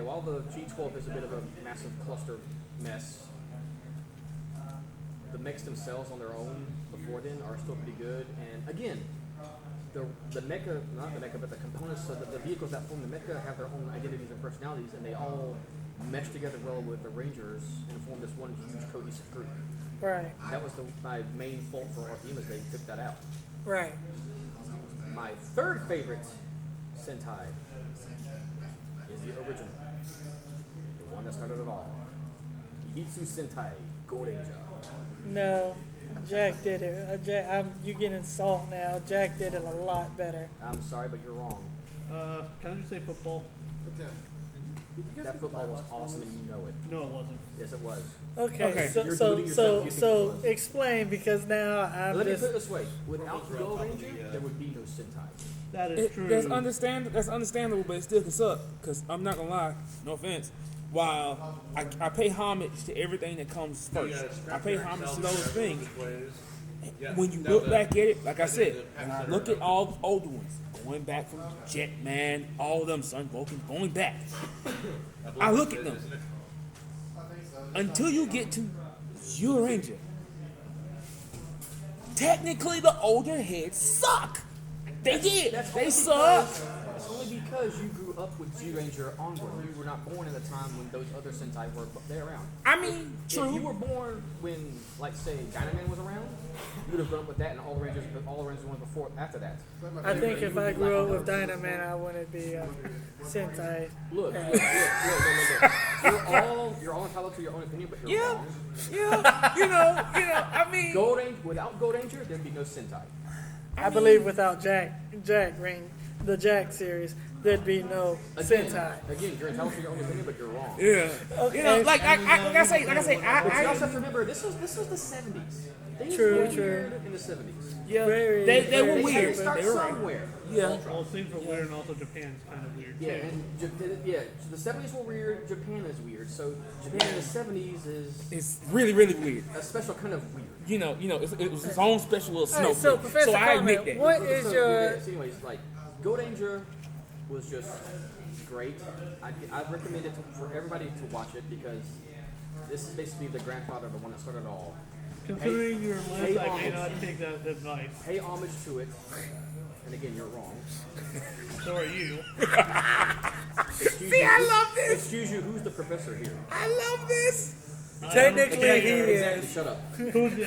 while the G12 is a bit of a massive cluster mess, the mechs themselves on their own before then are still pretty good. And again, the mecha, not the mecha, but the components, so the vehicles that form the mecha have their own identities and personalities, and they all mesh together well with the Rangers and form this one huge cohesive group. Right. That was my main fault for RPM, is they took that out. Right. My third favorite Sentai is the original, the one that started it all. Hitsu Sentai Gorenger. No, Jack did it. You getting salt now. Jack did it a lot better. I'm sorry, but you're wrong. Can I just say football? That football was awesome, and you know it. No, it wasn't. Yes, it was. Okay, Okay. so You're so deluding yourself. You think so it was. explain, because now I'm Let me just put it this way: without the Gold Ranger, there would be no Sentai. That is true. That's understandable, but it still can suck. Cause I'm not gonna lie, no offense. While I pay homage to everything that comes first, I pay homage to those things. When you look back at it, like I said, when I look at all the older ones, going back from Jetman, all of them, Sun Vulcan, going back, I look at them until you get to Zero Ranger. Technically, the older heads suck. They did. They suck. It's only because you grew up with G-Ranger onward. You were not born at a time when those other Sentai were there around. I mean, If you true. were born when, like, say, Dynaman was around, you would have grown up with that, and all the Rangers went before, after that. I think if I grew up with Dynaman, I wouldn't be Sentai. Look. You're all entitled to your own opinion, but you're Yeah. wrong. Yeah, I mean, Gold Ranger, without Gold Ranger, there'd be no Sentai. I believe without the Jack series, there'd be no Sentai. Again, you're entitled to your own opinion, but you're wrong. yeah. Okay. Like I say, But you I also have to remember, this was the 70s. Things True, were true. weird in the 70s. yeah, Very, they very were They had weird. to start They were right. somewhere. Yeah, Well, things were weird, and also Japan's kind of weird Yeah, too. and so the 70s were weird, Japan is weird. So Japan in the 70s is it's really weird. a special kind of weird. It was its own special little All right, snow. so Professor I admit Kamen, that. what is So, your so anyways, like, Gold Ranger was just great. I recommend it for everybody to watch it because this is basically the grandfather, the one that started it all. Considering your list, hey, I may homage. not take that advice. Pay homage to it. And again, you're wrong. So are you. See, I love this. Excuse you, who's the professor here? I love this. technically he Exactly, is. shut up. Who's the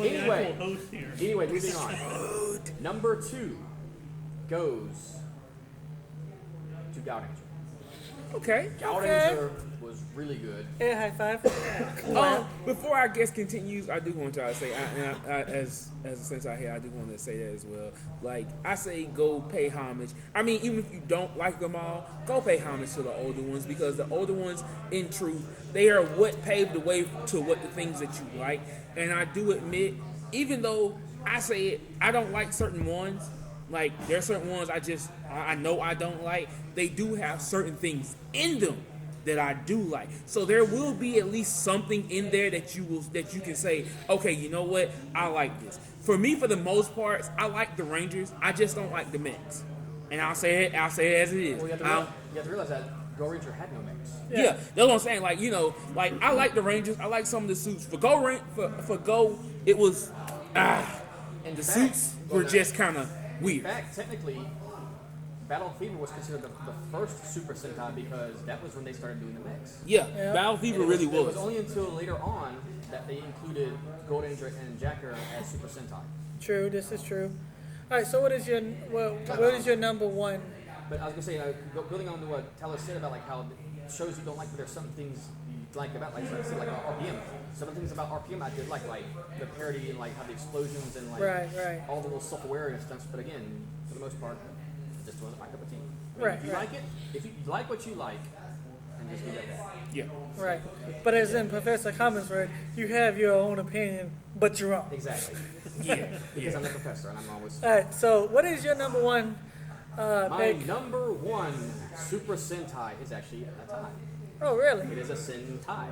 Anyway. actual host here? Anyway, moving on. Number 2 goes to Gow Ranger. Okay. Gow Okay. Ranger was really good. Hey, high five. Before our guest continues, I do want to say, as a Sensei here, I do want to say that as well. Like, I say go pay homage. I mean, even if you don't like them all, go pay homage to the older ones, because the older ones, in truth, they are what paved the way to what the things that you like. And I do admit, even though I say it, I don't like certain ones. Like, there are certain ones I know I don't like. They do have certain things in them that I do like. So there will be at least something in there that you can say, okay, you know what? I like this. For me, for the most part, I like the Rangers. I just don't like the mechs. And I'll say it as it is. Well, you have to realize that Gold Ranger had no mechs. Yeah, that's what I'm saying. Like, like I like the Rangers. I like some of the suits. For Go, it was In the fact, suits were just kind of In weird. fact, technically, Battle Fever was considered the first Super Sentai because that was when they started doing the mechs. Yeah, Yeah. Battle Fever really It was. was only until later on that they included Gold Ranger and Jacker as Super Sentai. True, this is true. All right, so what is your number one? But I was gonna say, building on to what Tyler said about like how it shows you don't like, but there's some things you like about, like RPM. Some of the things about RPM I did like the parody and like how the explosions and like Right. all the little self-awareness stunts. But again, for the most part, it just wasn't my cup of tea. I mean, Right, If you right. like it, if you like what you like, then just leave it at that. Yeah. Right. But as in Professor Kamen's word, you have your own opinion, but you're wrong. Exactly. Yeah. Because I'm the professor and I'm always. All right, so what is your number one My pick? number one Super Sentai is actually a tie. Oh, really? It is a Sentai.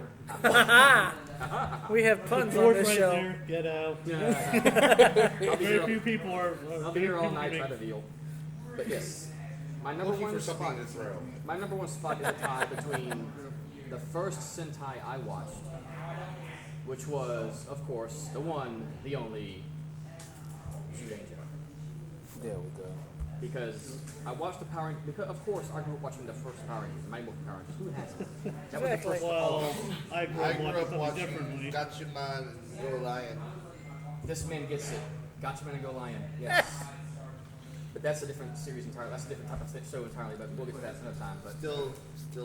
We have puns on Fourth this right show. there. Get out. I'll be Very here, few people are. I'll be here all night trying to deal. But yes, my number Looking one for something spot. to throw. My number one spot is a tie between the first Sentai I watched, which was, of course, the one, the only, Zyuranger. There we go. Because I watched the Power Rangers, because of course I grew up watching the first Power Rangers, Mighty Morphin Power Rangers. Who hasn't? That was the Exactly. first of all. Well, I grew I up grew watching up something watching differently. Gatchaman and Go Lion. This man gets it. Gotchaman and Go Lion. Yes. But that's a different series entirely. That's a different type of show entirely. But we'll get to that another time. But Still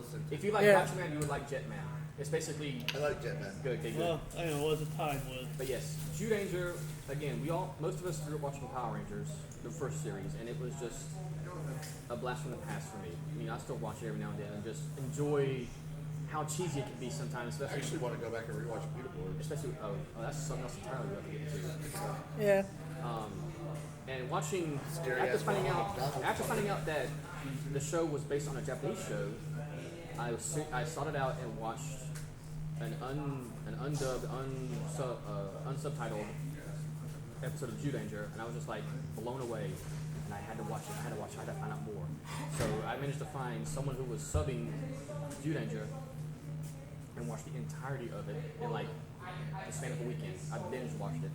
Sentai. if you like Yeah. Gotchaman, you would like Jetman. It's basically I like Jetman. good. Okay, good. Well, I don't know what the time was. But yes, Zyuranger. Again, most of us grew up watching Power Rangers, the first series, and it was just a blast from the past for me. I mean, I still watch it every now and then and just enjoy how cheesy it can be sometimes, I especially actually want to go back and rewatch Beetleborgs. especially that's something else entirely we have to get into. Yeah. And watching Scary after ass finding Ronald out that the show was based on a Japanese show, I sought it out and watched an undubbed, unsubtitled episode of Danger, and I was just like blown away. And I had to watch it. I had to find out more. So I managed to find someone who was subbing Danger and watch the entirety of it in like the span of a weekend. I binge watched it.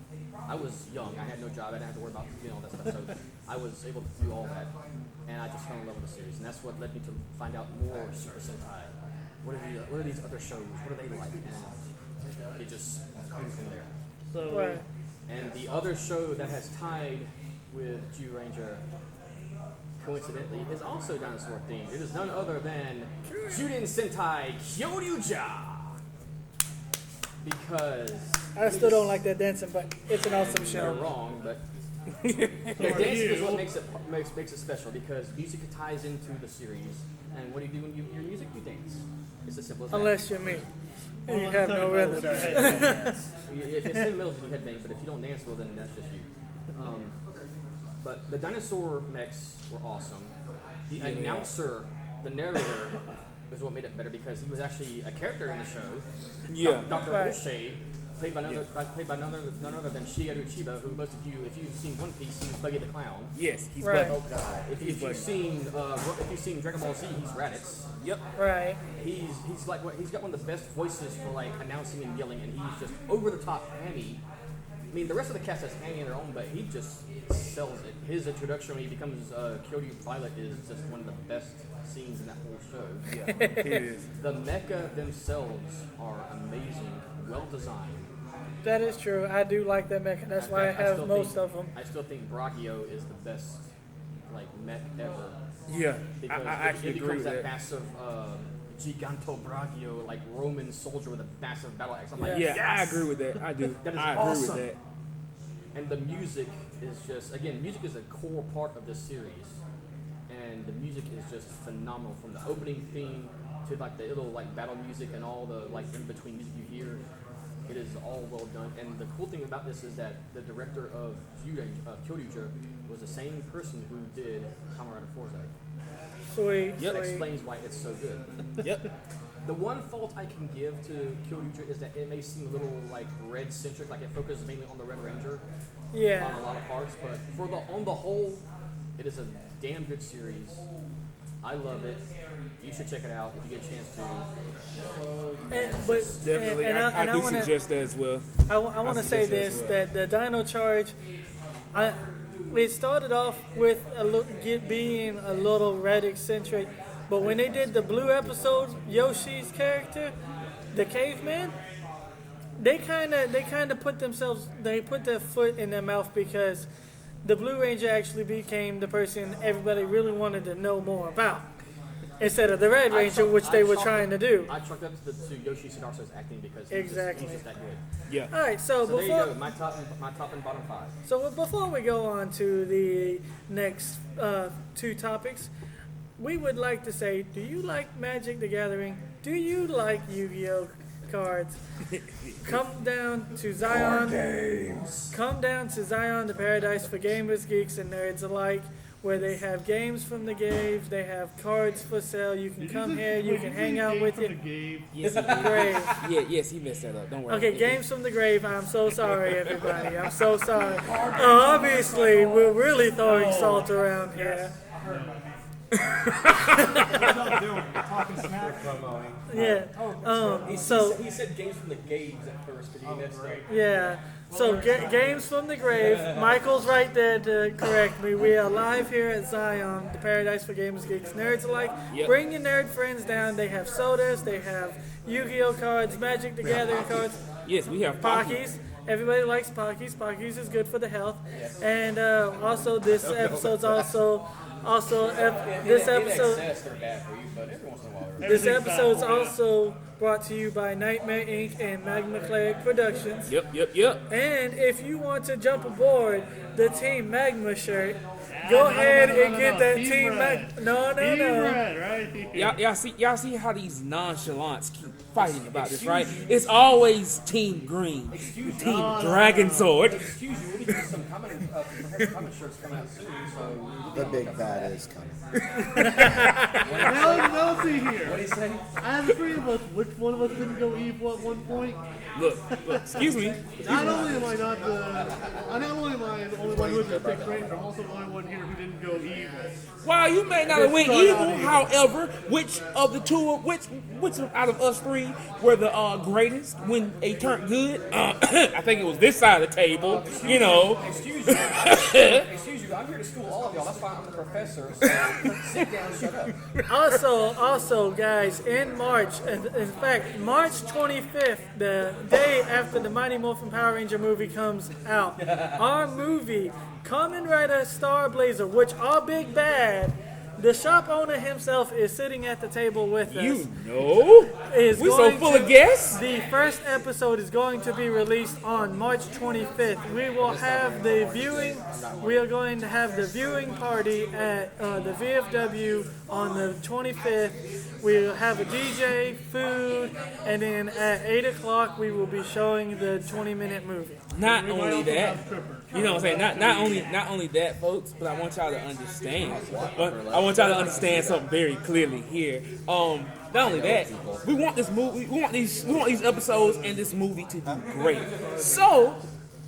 I was young. I had no job. I didn't have to worry about all that stuff. So I was able to do all that, and I just fell in love with the series. And that's what led me to find out more Super Sentai. What are these other shows? What are they like? And it just grew from there. So, Right. And the other show that has tied with Ranger, coincidentally, is also dinosaur themed. It is none other than Juden Sentai Kyoryuja. Because I still don't like that dancing, but it's an awesome you're show. wrong, but the dancing is what makes it special because music ties into the series. And what do you do when you hear music? You dance. It's as simple as that. Unless you're me. And you have no rhythm. If it's in the middle, you headbang, but if you don't dance well, then that's just you. But the dinosaur mechs were awesome. The announcer, the narrator, was what made it better because he was actually a character in the show. Yeah. Dr. Right. O'Shea, played by none other than Shigeru Chiba, who most of you, if you've seen One Piece, he's Buggy the Clown. Yes, he's Right. black. If you've seen Dragon Ball Z, he's Raditz. Yep. Right. He's like he's got one of the best voices for like announcing and yelling, and he's just over the top hammy. I mean, the rest of the cast has hammy in their own, but he just sells it. His introduction when he becomes Kyoto Violet is just one of the best scenes in that whole show. Yeah, it is. The mecha themselves are amazing, well designed. That is true. I do like that mecha. That's why I have still most think- of them. I still think Brachio is the best like mech ever. Yeah, Because I actually it agree becomes with that that. massive Giganto Brachio, like Roman soldier with a massive battle axe. I'm like, Yeah, yes! I agree with that. I do. That is I agree awesome. with that. And the music is just, again, music is a core part of this series. And the music is just phenomenal. From the opening theme to like the little like battle music and all the like in between music you hear. It is all well done. And the cool thing about this is that the director of Kyoryuja was the same person who did Kamen Rider Forza. Sweet. Yep. That Sweet. explains why it's so good. Yep. The one fault I can give to Kyoryuja is that it may seem a little like red centric, like it focuses mainly on the Red Ranger on Yeah. a lot of parts. But on the whole, it is a damn good series. I love it. You should check it out if you get a chance to. Definitely. I do suggest that as well. I want to say suggest this, that as that the Dino Charge, it started off with being a little red eccentric, but when they did the blue episode, Yoshi's character, the caveman, they kind of put their foot in their mouth because the Blue Ranger actually became the person everybody really wanted to know more about, instead of the Red Ranger, which they were trying to do. I chalked up to Yoshi Sudarso's acting because Exactly. he's just that good. Yeah. All right, so So there you before go. My top and bottom 5. So before we go on to the next two topics, we would like to say, do you like Magic the Gathering? Do you like Yu-Gi-Oh cards? Come down to Zion. Come down to Zion, the paradise for gamers, geeks, and nerds alike, where they have games from the games, they have cards for sale. You can come here, you can hang out with you. Yes, he did. Grave. Yeah, yes, he messed that up. Don't worry. Okay, games from the grave. I'm so sorry, everybody. I'm so sorry. Obviously, we're really throwing salt around here. Talking smack. Yeah. So He said games from the Games at first, but he messed up. yeah. So games from the grave. Michael's right there to correct me. We are live here at Zion, the paradise for gamers, geeks, nerds alike. Yep. Bring your nerd friends down. They have sodas. They have Yu-Gi-Oh cards, Magic the Gathering cards, Yes, we have Pocky. Pockies. Everybody likes Pockies. Pockies is good for the health. And also this episode's this episode. They're bad for you, but every once in a while. This episode's also brought to you by Nightmare Inc. and Magma Clegg Productions. Yep. And if you want to jump aboard the Team Magma shirt, go ahead and get that Team Magma. No. Red, right? Y'all see how these nonchalants keep fighting about this, right? It's always Team Green, Team Dragon Sword. Excuse you, we'll be getting some comic shirts coming out soon, so... The big bad is coming. Now see here. What do you say? Out of the three of us, which one of us didn't go evil at one point? Look, excuse me. Not only am I the only one who has picked Ranger, I'm also the only one here who didn't go evil. While you may not have went evil, however, which out of us three were the greatest when they turned good? I think it was this side of the table. You know. Excuse you, I'm here to school all of y'all. That's why I'm the professor. So sit down, shut up. Also, guys, in March, in fact, March 25th, the day after the Mighty Morphin Power Ranger movie comes out, our movie, Kamen Rider Star Blazer, which our big bad, the shop owner himself is sitting at the table with us. You know, Is we so going full to- of guests. The first episode is going to be released on March 25th. We will have the viewing. We are going to have the viewing party at the VFW on the 25th. We'll have a DJ, food, and then at 8 o'clock we will be showing the 20-minute movie. Not only that, you know what I'm saying? Not only that, folks, but I want y'all to understand. I want y'all to understand something very clearly here. Not only that, we want this movie, we want these episodes and this movie to do great. So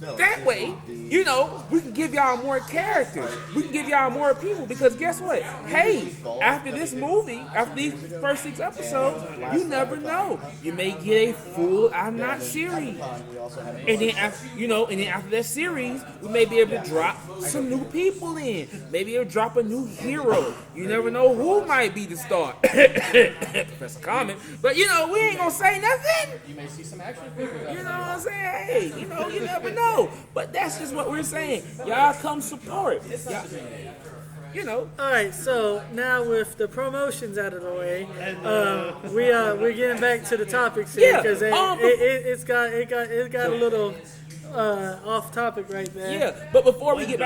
that way, you know, we can give y'all more characters. We can give y'all more people because guess what? Hey, after this movie, after these first 6 episodes, you never know. You may get a full I'm Not series. And then after that series, we may be able to drop some new people in. Maybe it'll drop a new hero. You never know who might be the star. Professor Kamen. But you know, we ain't gonna say nothing. You may see some action figures. You know what I'm saying? Hey, you know, you never know. But that's just what we're saying. Y'all come support. Y'all, you know. All right, so now with the promotions out of the way, we're getting back to the topics here because it got a little off topic right there. Yeah, but before we get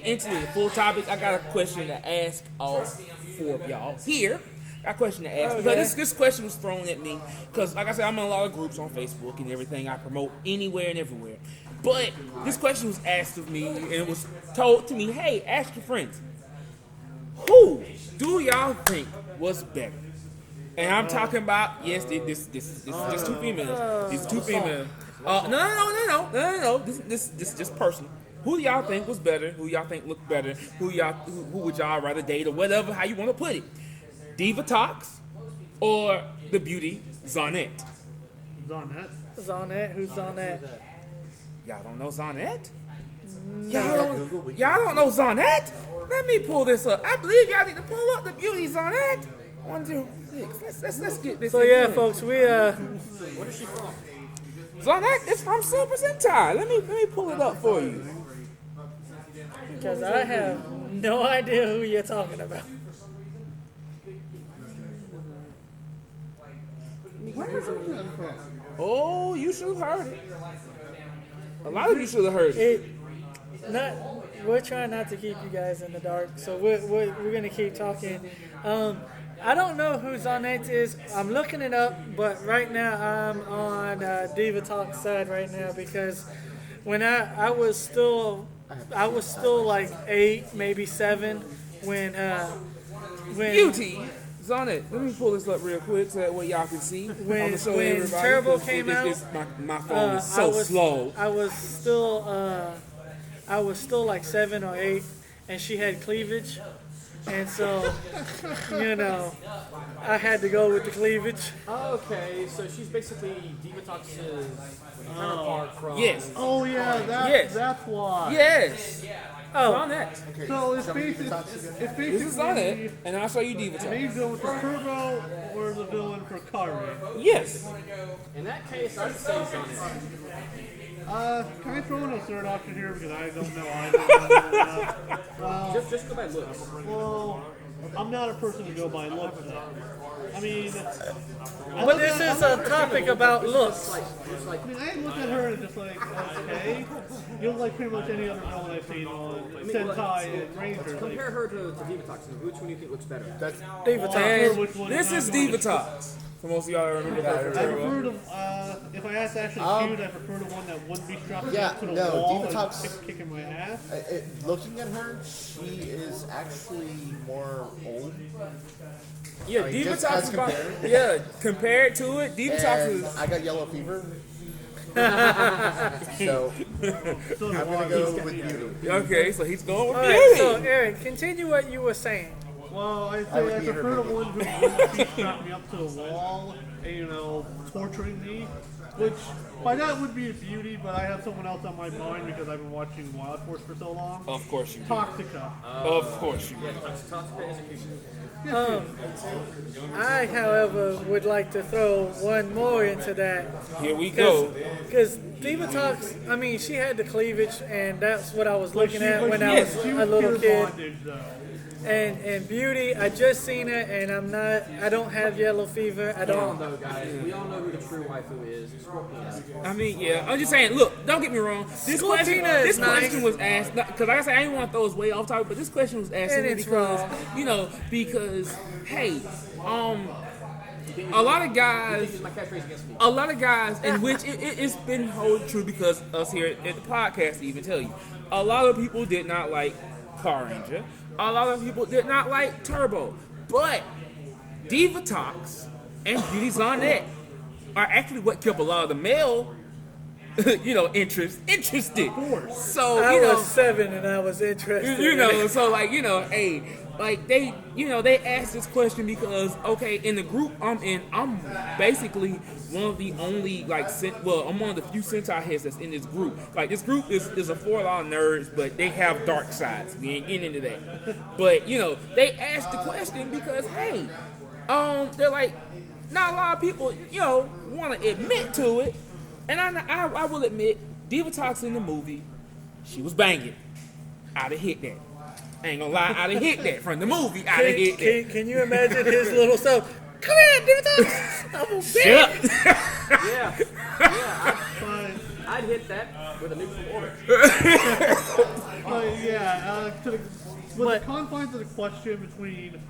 into the full topic, I got a question to ask all 4 of y'all here. Got a question to ask because this question was thrown at me because, like I said, I'm in a lot of groups on Facebook and everything. I promote anywhere and everywhere. But this question was asked of me and it was told to me, hey, ask your friends. Who do y'all think was better? And I'm talking about, yes, this 2 females. These 2 females. No. This is just personal. Who do y'all think was better? Who y'all think looked better? Who would y'all rather date or whatever, how you want to put it? Diva Talks or the beauty Zonette? Zonette? Who's Zonette? Y'all don't know Zonette? Y'all don't know Zonette? Let me pull this up. I believe y'all need to pull up the beauty Zonette. 1, 2, 6. Let's get this. So yeah, folks, we What is she from? Zonette is from Super Sentai. Let me pull it up for you. because I have no idea who you're talking about. Oh, you should have heard it. A lot of you should have heard it. We're trying not to keep you guys in the dark, so we're gonna keep talking. I don't know who Zonette is. I'm looking it up, but right now I'm on Diva Talk's side right now because when I was still like 8, maybe 7 when Beauty. Zonette, let me pull this up real quick so that way y'all can see. When show everybody, Turbo 'cause came out, my phone is so slow. I was still like 7 or 8, and she had cleavage, and so I had to go with the cleavage. Okay, so she's basically Diva Talks' counterpart from. Yes. Oh yeah, that's why. Yes. Oh, Zonette. So it's basically This is Zonette, and I'll show you Diva Talk. main villain for Turbo or the villain for Kari. Yes. In that case, I'd say Zonette. Can I throw in a third option here because I don't know either. Just go by looks. Well, I'm not a person to go by looks. Though. I mean, But this is a topic about looks. I mean, I look at her and just like, okay, you look like pretty much any other villain I've seen on Sentai and Rangers. Compare her to Divatox. Which one do you think looks better? Divatox. This is Divatox. For most of y'all that remember that. I prefer to, if I had to actually choose, I prefer the one that wouldn't be strapped Yeah, to the no, wall Divatox- and kicking my ass. Looking at her, she is actually more old. Yeah, I mean, just Divatox as is about, compared. yeah, compared to it, Divatox And is I got yellow fever. So So I'm gonna go with Beauty. okay. So he's going with All right, Beauty. so Eric, continue what you were saying. Well, I would say I be her prefer the movie. one who wouldn't be strapping me up to the wall and, torturing me. Which, by that would be a Beauty, but I have someone else on my mind because I've been watching Wild Force for so long. Of course you do. Toxica. Of course you do. Toxica is a fusion. I, however, would like to throw one more into that. Here we go. Because Divatox, I mean, she had the cleavage, and that's what I was looking at when I was she a little pure kid. bondage, though. And Beauty, I just seen it, and I don't have yellow fever. I We all don't. know, guys. We all know who the true waifu is. Scorpion. I mean, yeah. I'm just saying. Look, don't get me wrong. This question is question nice. was asked because, like I said, I didn't want to throw us way off topic, but this question was asked And simply it's because wrong. because hey, a lot of guys. Use my catchphrase against me. A lot of guys, in which it's been wholly true because us here at the podcast even tell you, a lot of people did not like Car Ranger. A lot of people did not like Turbo. But Divatox and Beauty Zonette are actually what kept a lot of the male, interested. Of course. So, I was 7 and I was interested. so like, hey, like they asked this question because, okay, in the group I'm in, I'm basically one of the only I'm one of the few Sentai heads that's in this group. Like this group is a for a lot of nerds, but they have dark sides. We ain't getting into that. But they asked the question because hey, they're like, not a lot of people want to admit to it, and I will admit, Divatox in the movie, she was banging. I'd have hit that. I ain't gonna lie, I'd have hit that from the movie. I'd have hit that. Can you imagine his little self? Come here, Divatox! I'm gonna beat Shut up. Yeah. But, I'd hit that with a nuke from orbit. with the confines of the question between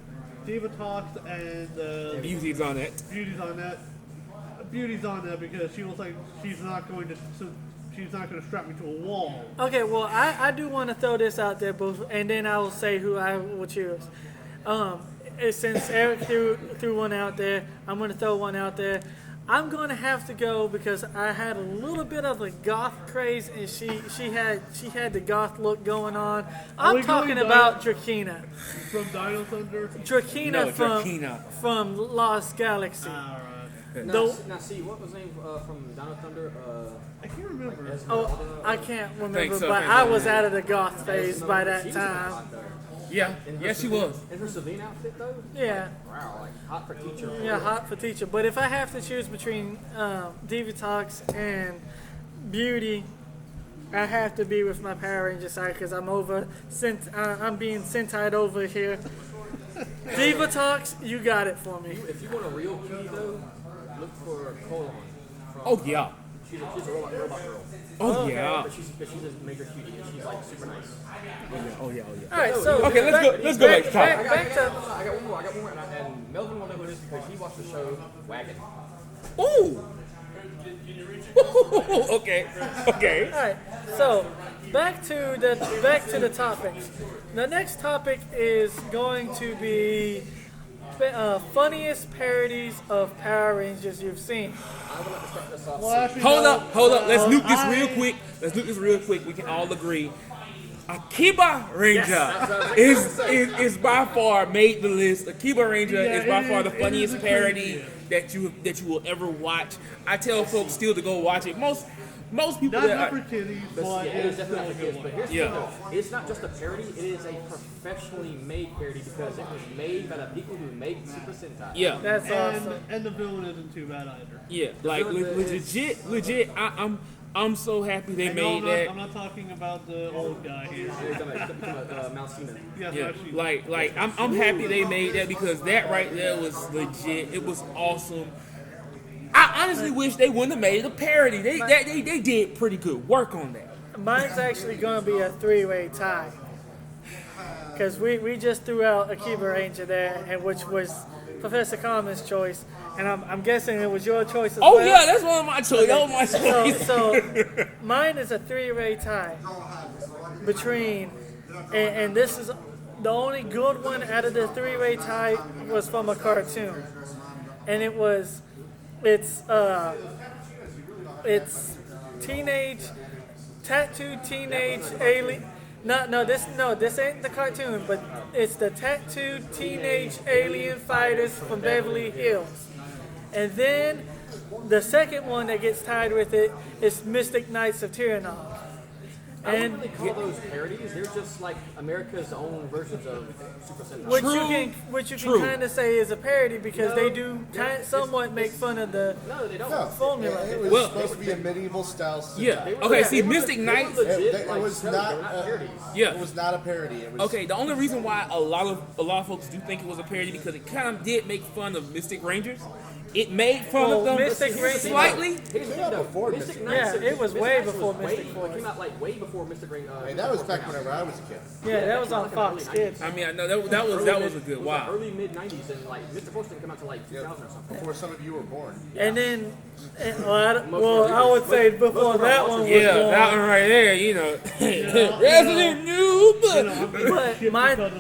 Divatox and Beauty's on that. Beauty's on that because she looks like she's not going to strap me to a wall. Okay, well, I do want to throw this out there, and then I will say who I will choose. Since Eric threw one out there, I'm going to throw one out there. I'm going to have to go because I had a little bit of a goth craze, and she had the goth look going on. I'm talking about Drakina. From Dino Thunder? Drakina from Lost Galaxy. Alright. Now, see, what was the name from Dino Thunder? I can't remember. Oh, I can't remember, so, but thanks I so. was out of the goth phase by She that was time. hot, though. Yeah, she was. In her Savine outfit, though? Yeah. Wow, like hot for teacher. Yeah, hot for teacher. But if I have to choose between Divatox and Beauty, I have to be with my Power Ranger side because I'm I'm being Sentai'd over here. Divatox, you got it for me. If you want a real cutie, though, look for Colon. Oh yeah. She's a robot girl. Oh yeah. But she's a major cutie, and she's like super nice. Oh yeah. All right, so Okay, let's go back to topic. back to I got one more, and Melvin will know who it is because he watched the show Wagon. Ooh. Okay. all right. So back to the topics. The next topic is going to be funniest parodies of Power Rangers you've seen. I would like to start this off. Well, actually, Hold no, up. Let's nuke this I- real quick. We can all agree. Akiba Ranger that's what I was is by far made the list. Akiba Ranger Yeah, is by it far is- the it funniest is the parody craziest. that you will ever watch. I tell folks still to go watch it. Most people Not that for kitties, but Yeah, it is it's definitely not still for a kids, good but one. here's the Yeah. thing though. It's not just a parody, it is a professionally made parody because it was made by the people who made Super Sentai. yeah. That's awesome. And the villain isn't too bad either. Yeah, like villain is- legit. I'm so happy they And made no, that. I'm not talking about the old guy here. You're talking about Mount Cena. Yes, Yeah, actually. like I'm happy they made that because that right there was legit. It was awesome. I honestly wish they wouldn't have made it a parody. They did pretty good work on that. Mine's actually going to be a three-way tie. Because we just threw out Akiba Ranger there, and which was Professor Kamen's choice. And I'm guessing it was your choice as well. Oh yeah, that's one of my choices. That was my choice. So mine is a three-way tie between, and this is the only good one out of the three-way tie was from a cartoon, and it's tattooed teenage alien. This ain't the cartoon, but it's the tattooed teenage alien fighters from Beverly Hills. And then the second one that gets tied with it is Mystic Knights of Tyrannog. I wouldn't really call those parodies. They're just like America's own versions of Super Sentai. Which you can kind of say is a parody because they do somewhat make fun of the No, they don't. No, formula. it was supposed to be a medieval style. Yeah. They were- Okay. they See, were Mystic legit- Knights. They were legit, It like, was shows. not. They were not parodies. Yeah. It was not a parody. It was Okay, the only reason why a lot of folks do think it was a parody because it kind of did make fun of Mystic Rangers. It made fun of them Mystic Rangers- slightly. Here's the thing, though. before Mystic Mystic Knights. Yeah, it was way Knights before was Mystic way- Force. It came out like way before Mystic Ranger. Hey, that was back whenever I was a kid. Yeah, that was on Fox Kids. I mean, I know that was a good wow. Early mid '90s, and like Mr. Force didn't come out till like 2000 or something. Before some of you were born. And then, I would say before that one was Yeah, born. that one right there, you know. Resident Noob. But my third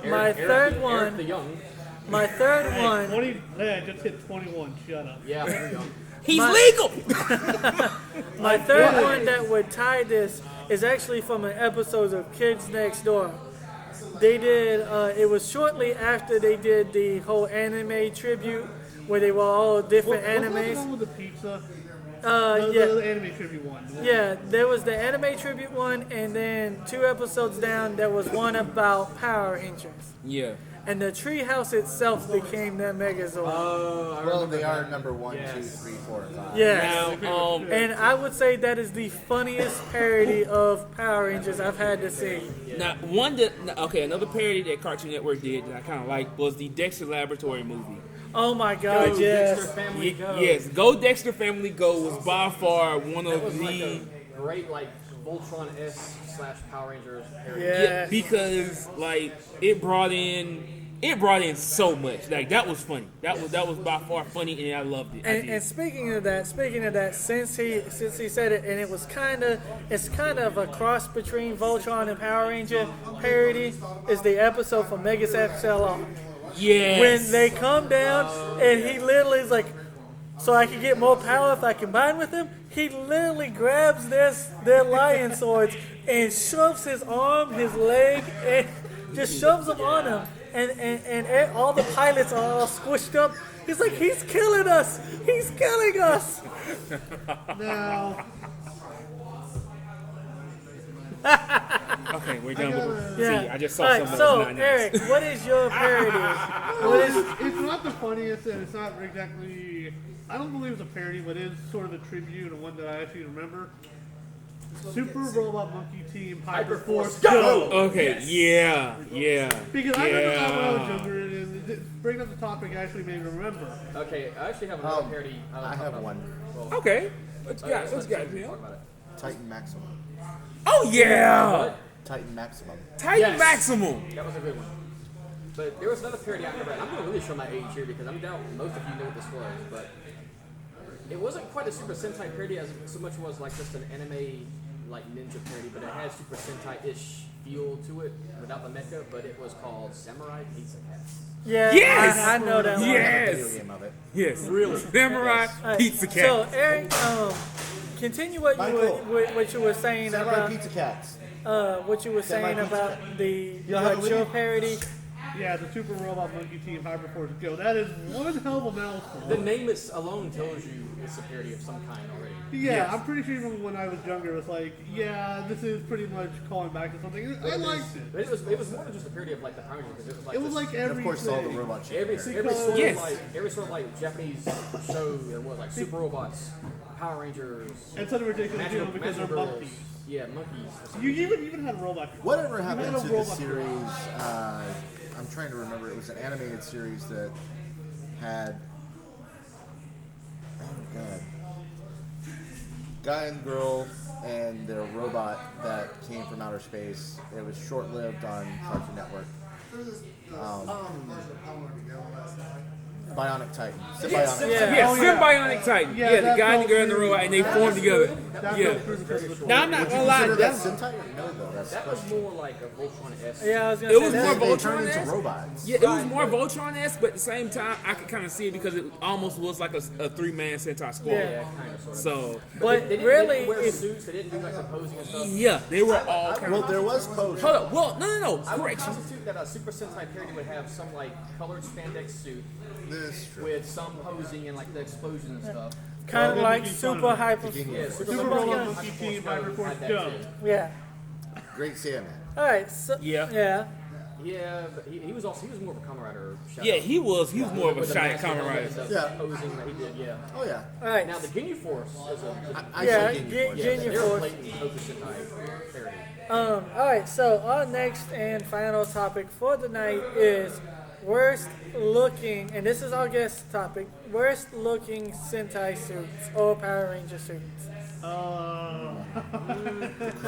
Eric the one, Young. my third one, 20, I just hit 21. Shut up. Yeah, Eric the Young. He's My- legal. my third one that would tie this is actually from an episode of Kids Next Door. They did. It was shortly after they did the whole anime tribute, where they were all different What's the animes. one with the pizza? Yeah. The anime tribute one. Yeah, there was the anime tribute one, and then 2 episodes down, there was one about Power Rangers. Yeah. And the treehouse itself became their Megazord. Well, they are number 1, 2, 3, 4, and 5. Yes. Now, And I would say that is the funniest parody of Power Rangers I've had to see. another parody that Cartoon Network did that I kind of liked was the Dexter Laboratory movie. Oh my God, Go, yes. Dexter Family Go. Yes, Go Dexter Family Go was by far one That of was like the a great like Voltron-esque/Power Rangers parody. Yeah. because like it brought in so much. Like that was funny. That was by far funny, and I loved it. I did. And speaking of that, since he said it, and it's kind of a cross between Voltron and Power Ranger parody, is the episode from Megas XLR. Yes. When they come down and he literally is like, so I can get more power if I combine with him. He literally grabs their lion swords and shoves his arm, his leg, and just shoves them on him. And all the pilots are all squished up. He's like, he's killing us. He's killing us. Now, Okay, we're done with it. Yeah. See, I just saw All something right, so that was not nice. Eric, what is your parody? What is? it's not the funniest, and it's not exactly. I don't believe it's a parody, but it is sort of a tribute and one that I actually remember. Super Robot Monkey Team Hyperforce Go! Okay, yeah. Because I remember that when I was younger, and bringing up the topic actually made me remember. Okay, I actually have another parody. I have one. Well, Okay. Let's let's go. talk about it. Titan Maximum. Oh yeah. Titan Maximum. Titan Yes. Maximum. That was a good one. But there was another parody I remember. I'm going to really show my age here because I'm doubt most of you know what this was, but it wasn't quite a Super Sentai parody as so much was like just an anime like ninja parody, but it had Super Sentai-ish feel to it without the mecha, but it was called Samurai Pizza Cats. Yeah, Yes! I know that one. Video Yes. game of it. Yes. Really. Samurai All right, Pizza Cat. So Eric, continue what Michael. what you were saying Samurai about Pizza Cats. what you were saying Semi-pizza about the You have it with your you? parody. Yeah, the Super Robot Monkey Team Hyperforce Go. That is one hell of a mouthful. The name alone tells you it's a parody of some kind already. Yeah, I'm pretty sure even when I was younger, it was like, yeah, this is pretty much calling back to something. I liked it. But it was more than just a parody of like the Power Rangers, because it was like It was this- like And of course, all the everything. robot shit. every sort of Yes. like Japanese show there was like Super Robots, Power Rangers, And such a ridiculous Magical, deal because Magical they're Girls. monkeys. Yeah, monkeys. You even had a robot. Whatever You had happened a to the robot. series? I'm trying to remember. It was an animated series that had. Oh god. Guy and girl and their robot that came from outer space. It was short-lived on Cartoon Network. Bionic Titan. Symbiotic Titan. Yeah, Oh, yeah. Symbiotic Titan. Yeah, Yeah, the that guy and the fell girl and the through. robot, and they formed together. That Yeah. goes through because of the Now I'm not Would you gonna lie. consider that That's, Sentai? No, though. That's That was more like a Voltron-esque. Yeah, I was gonna It say was that. more They turned Voltron-esque. into robots. yeah, it was more Voltron-esque, but at the same time, I could kind of see it because it almost was like a three-man Sentai squad. Yeah. Yeah, kind of, sort of. So But They really, didn't wear if, suits. They didn't do like the posing and stuff. yeah, they were all kind Well, of. there was Pose. Hold up. Well, no. I would Correction. constitute that a Super Sentai parody would have some like colored spandex suit This is true. with some posing and like the explosion and stuff. kind of they like make fun super of it. hyper. Yeah, Super Super Robot Robot Monkey Team Hyperforce Hyperforce had that Go. too. Yeah. Great Sandman. All right. So, Yeah. Yeah. Yeah, but he was more of a Kamen Rider. Yeah, he was more of a With the shy massive Kamen helmet Rider. and stuff, Yeah. posing that he did. Yeah. Oh yeah. All right. Now the Ginyu Force is a I Yeah, see Ginyu get- Force. get- Ginyu they're Force. blatant Toku Sentai parody. All right. So our next and final topic for the night is worst looking, and this is our guest topic. Worst looking Sentai suits or Power Ranger suits.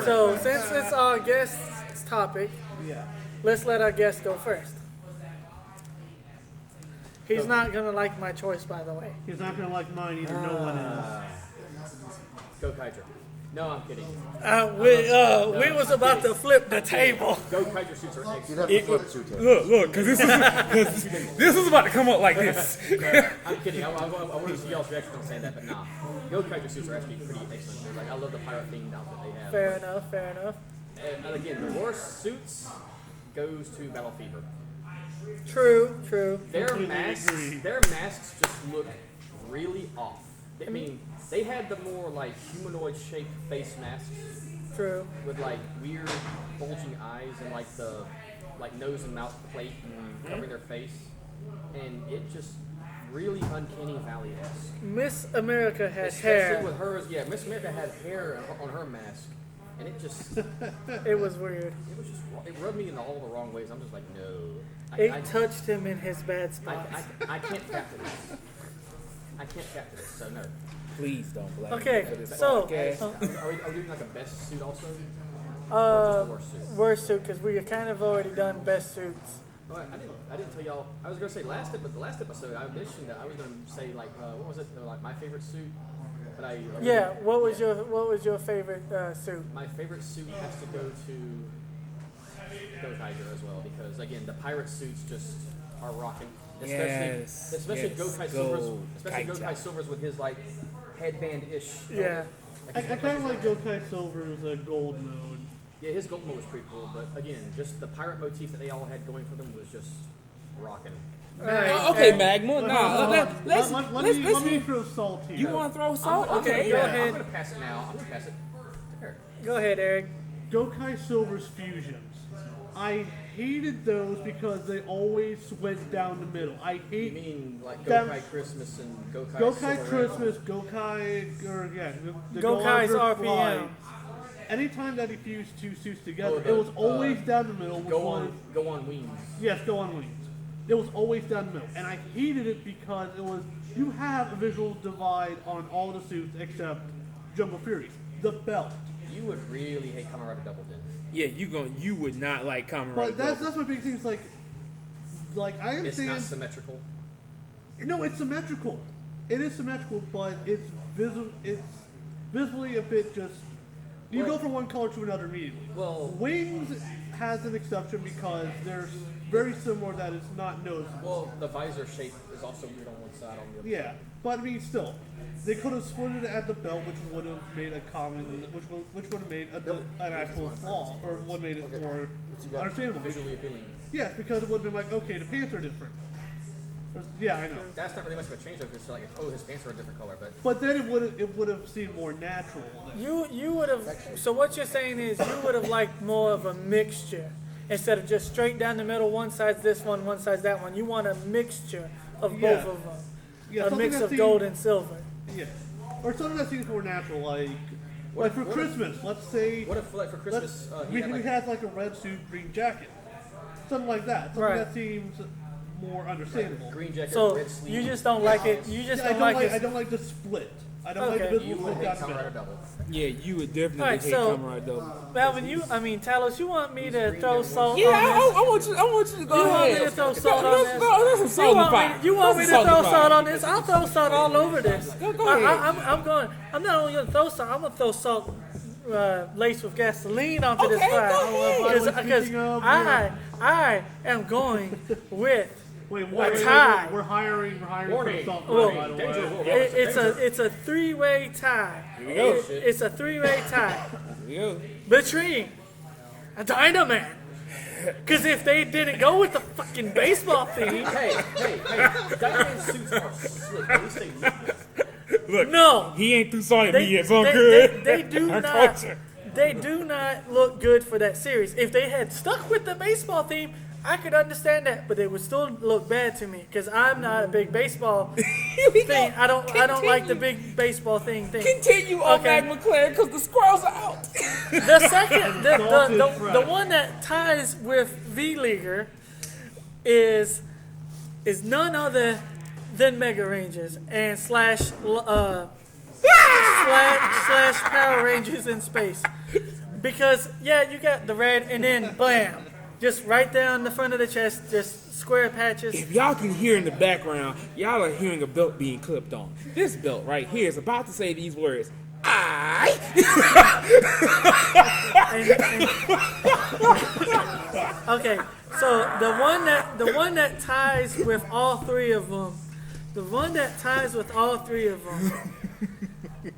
So since it's our guest's topic, Yeah. let's let our guest go first. He's not gonna like my choice, by the way. He's not gonna like mine either. No one is. Go Kaiser. No, I'm kidding. We was about to flip the table. Go Kaiser suits are You'd excellent. have to flip suit him. Look, because this is about to come up like this. I'm kidding. I want to see y'all's reaction on saying that, but nah. Go Kaiser suits are actually pretty excellent. Like I love the pirate themed outfit they have. Fair enough. Fair enough. And again, the worst suits goes to Battle Fever. True. Their masks just look really off. I mean, they had the more like humanoid shaped face masks True. with like weird bulging eyes and like the like nose and mouth plate and covering their face, and it just really uncanny valley-esque. Miss America has Especially hair. with hers, yeah. Miss America had hair on her mask, and it just It was weird. it rubbed me in all the wrong ways. I'm just like, no. It touched him in his bad I spots. can't capture this. I can't capture this, so no. Please don't blame Okay, me for this so podcast. Are we doing like a best suit also? uh, Or just a worst suit? worst suit because we kind of already done best suits. Oh, I didn't tell y'all. I was gonna say the last episode I mentioned that I was gonna say like what was it like my favorite suit, but Yeah. What was your favorite suit? my favorite suit has to go to Go Kaiser as well because again the pirate suits just are rocking. Especially yes, Go Kai Go Silver's, especially Go Kaiser. Kai Silver's with his like headband-ish. Yeah. I kind of like Gokai Silver's gold mode. Yeah, his gold mode was pretty cool, but again, just the pirate motif that they all had going for them was just rocking. All right. Okay, Magma. Nah, let's Let me throw salt here. You want to throw salt? Okay. go Yeah, ahead. I'm gonna pass it now. I'm gonna pass it. Here. Go ahead, Eric. Gokai Silver's fusions. I hated those because they always went down the middle. I You hate mean like Them- Go Kai Christmas and Go Kai Gokai Silver Christmas, Gokai, or yeah, the Gokai's Go RPM. Fly. Anytime that he fused two suits together, Oh, the, it was always down the middle. Go on wings. Yes, Go on Wings. It was always down the middle, and I hated it because it was you have a visual divide on all the suits except Jumbo Furies. The belt. You would really hate Kamen Rider Double then. Yeah, you would not like Kamen Rider. But that's my big thing. Is like I It's understand. not symmetrical. No, it's symmetrical. It is symmetrical, but it's visually a bit just. You Well- go from one color to another immediately. Well- Wings has an exception because there's very similar that it's not noticeable. Well, the visor shape is also weird on one side, on the other. Yeah, but I mean, still, they could have split it at the belt, which would have made a common, which would have made an actual flaw, or would have made it more So you got understandable. visually appealing. Yes, because it would have been like, okay, the pants are different. Yeah, I know. That's not really much of a change though, because it's like, oh, his pants are a different color, but But then it would have seemed more natural. You would have. So what you're saying is you would have liked more of a mixture instead of just straight down the middle. One side's this one side's that one. You want a mixture of Yeah. both of them. Yeah, A something mix that of seemed- gold and silver. Yeah, or something that seems more natural, like for what if- Christmas. Let's say what if like for Christmas he he had, like, has like a red suit, green jacket, something like that. Something Right. that seems more understandable. green jacket, So red sleeves? you just don't like it. You just Yeah, don't like I it. don't like the split. I don't like Okay. the You visible would look hate down the Kamen Rider middle. Double. Yeah, you would definitely Alright, hate so- Kamen Rider Double. Melvin, Talos, you want me to throw salt Yeah, on I this? want you to go You ahead. want me to throw salt on this? That's some You salt in the want pot. me, you want me That's to some throw in the pot. salt on this? I'll throw salt all over this. Go ahead. I'm not only gonna throw salt. I'm gonna throw salt laced with gasoline onto this Okay, fire. go ahead. Because Speaking of, I am going with. Wait, A tie. we're hiring Warning. for something, Well, by the Danger way. will. It's a three-way tie. we go. It's a three-way tie Yeah. between a Dynaman. Because if they didn't go with the fucking baseball theme, Hey, Dynaman suits are slick. At least they look good. Look, no, he ain't through salting me yet, so I'm they- good. they do Our not. culture. They do not look good for that series. If they had stuck with the baseball theme, I could understand that, but they would still look bad to me because I'm not a big baseball thing. I don't like the big baseball thing. Continue on Okay. Mac McLaren because the squirrels are out. The second, the one that ties with V Leaguer is none other than Mega Rangers and slash Power Rangers in space. Because yeah, you got the red and then blam, just right down the front of the chest, just square patches. If y'all can hear in the background, y'all are hearing a belt being clipped on. This belt right here is about to say these words. Okay, so the one that ties with all three of them,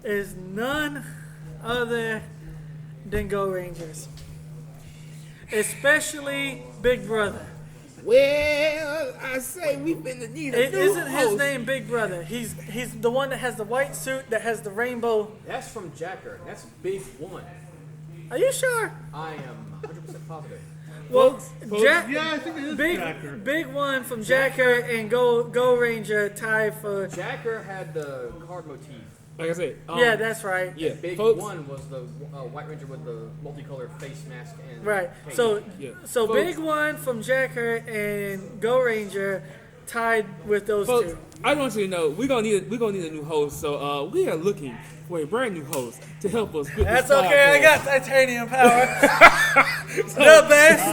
is none other than Go Rangers, especially Big Brother. Well, I say we finna need a It new isn't his host. name Big Brother. He's the one that has the white suit that has the rainbow. That's from Jacker. That's Big One. Are you sure? I am 100% positive. Well, Folks, Yeah, I think it is Jacker. Big One from Jacker and Go Ranger tied for. Jacker had the card motif. Like I said, Yeah, that's right. yeah, Big folks, One was the White Ranger with the multicolored face mask and Right. cape. So Yeah. so Folks- Big One from Jacker and Go Ranger tied with those folks, two. I want you to know we're gonna need a new host. So we are looking for a brand new host to help us with That's this okay. I podcast. got titanium power. The best.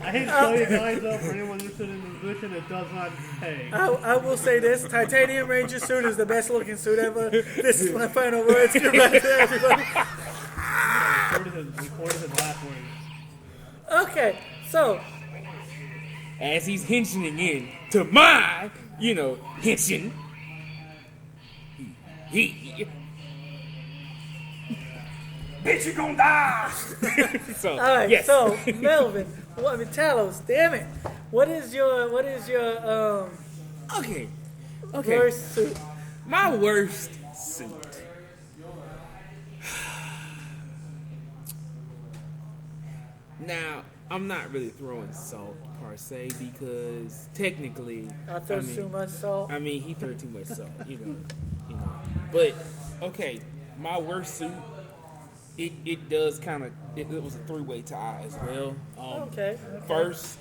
I hate to tell you guys though, for anyone interested in the position, it does not pay. I will say this: Titanium Ranger suit is the best looking suit ever. This is my final words. Goodbye to everybody. Recorded his last words. Okay, so As he's henching in to my, henching. He bitch, you gonna die. So, all right, yes. so Melvin, Talos, damn it, what is your okay. worst suit? My worst suit. Now, I'm not really throwing salt per se because technically, I throw too much salt. I mean, he threw too much salt, But okay, my worst suit. It does kind of. It was a three-way tie as well. Okay. First,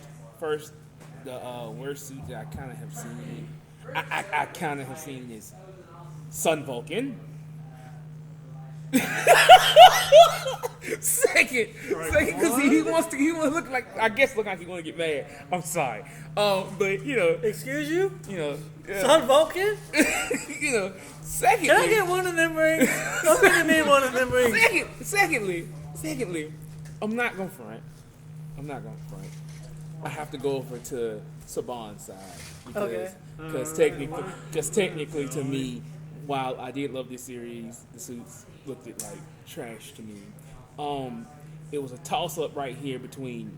the worst suit that I kind of have seen. I kind of have seen is Sun Vulcan. Second, because he wants to look like look like he want to get mad. I'm sorry, but Excuse you, yeah. Sun Vulcan? Secondly, Can I get one of them rings? I'm gonna need one of them rings. Secondly, I'm not gonna front. I have to go over to Saban's side Okay. because technically to me, while I did love this series, the suits looked like trash to me. It was a toss up right here between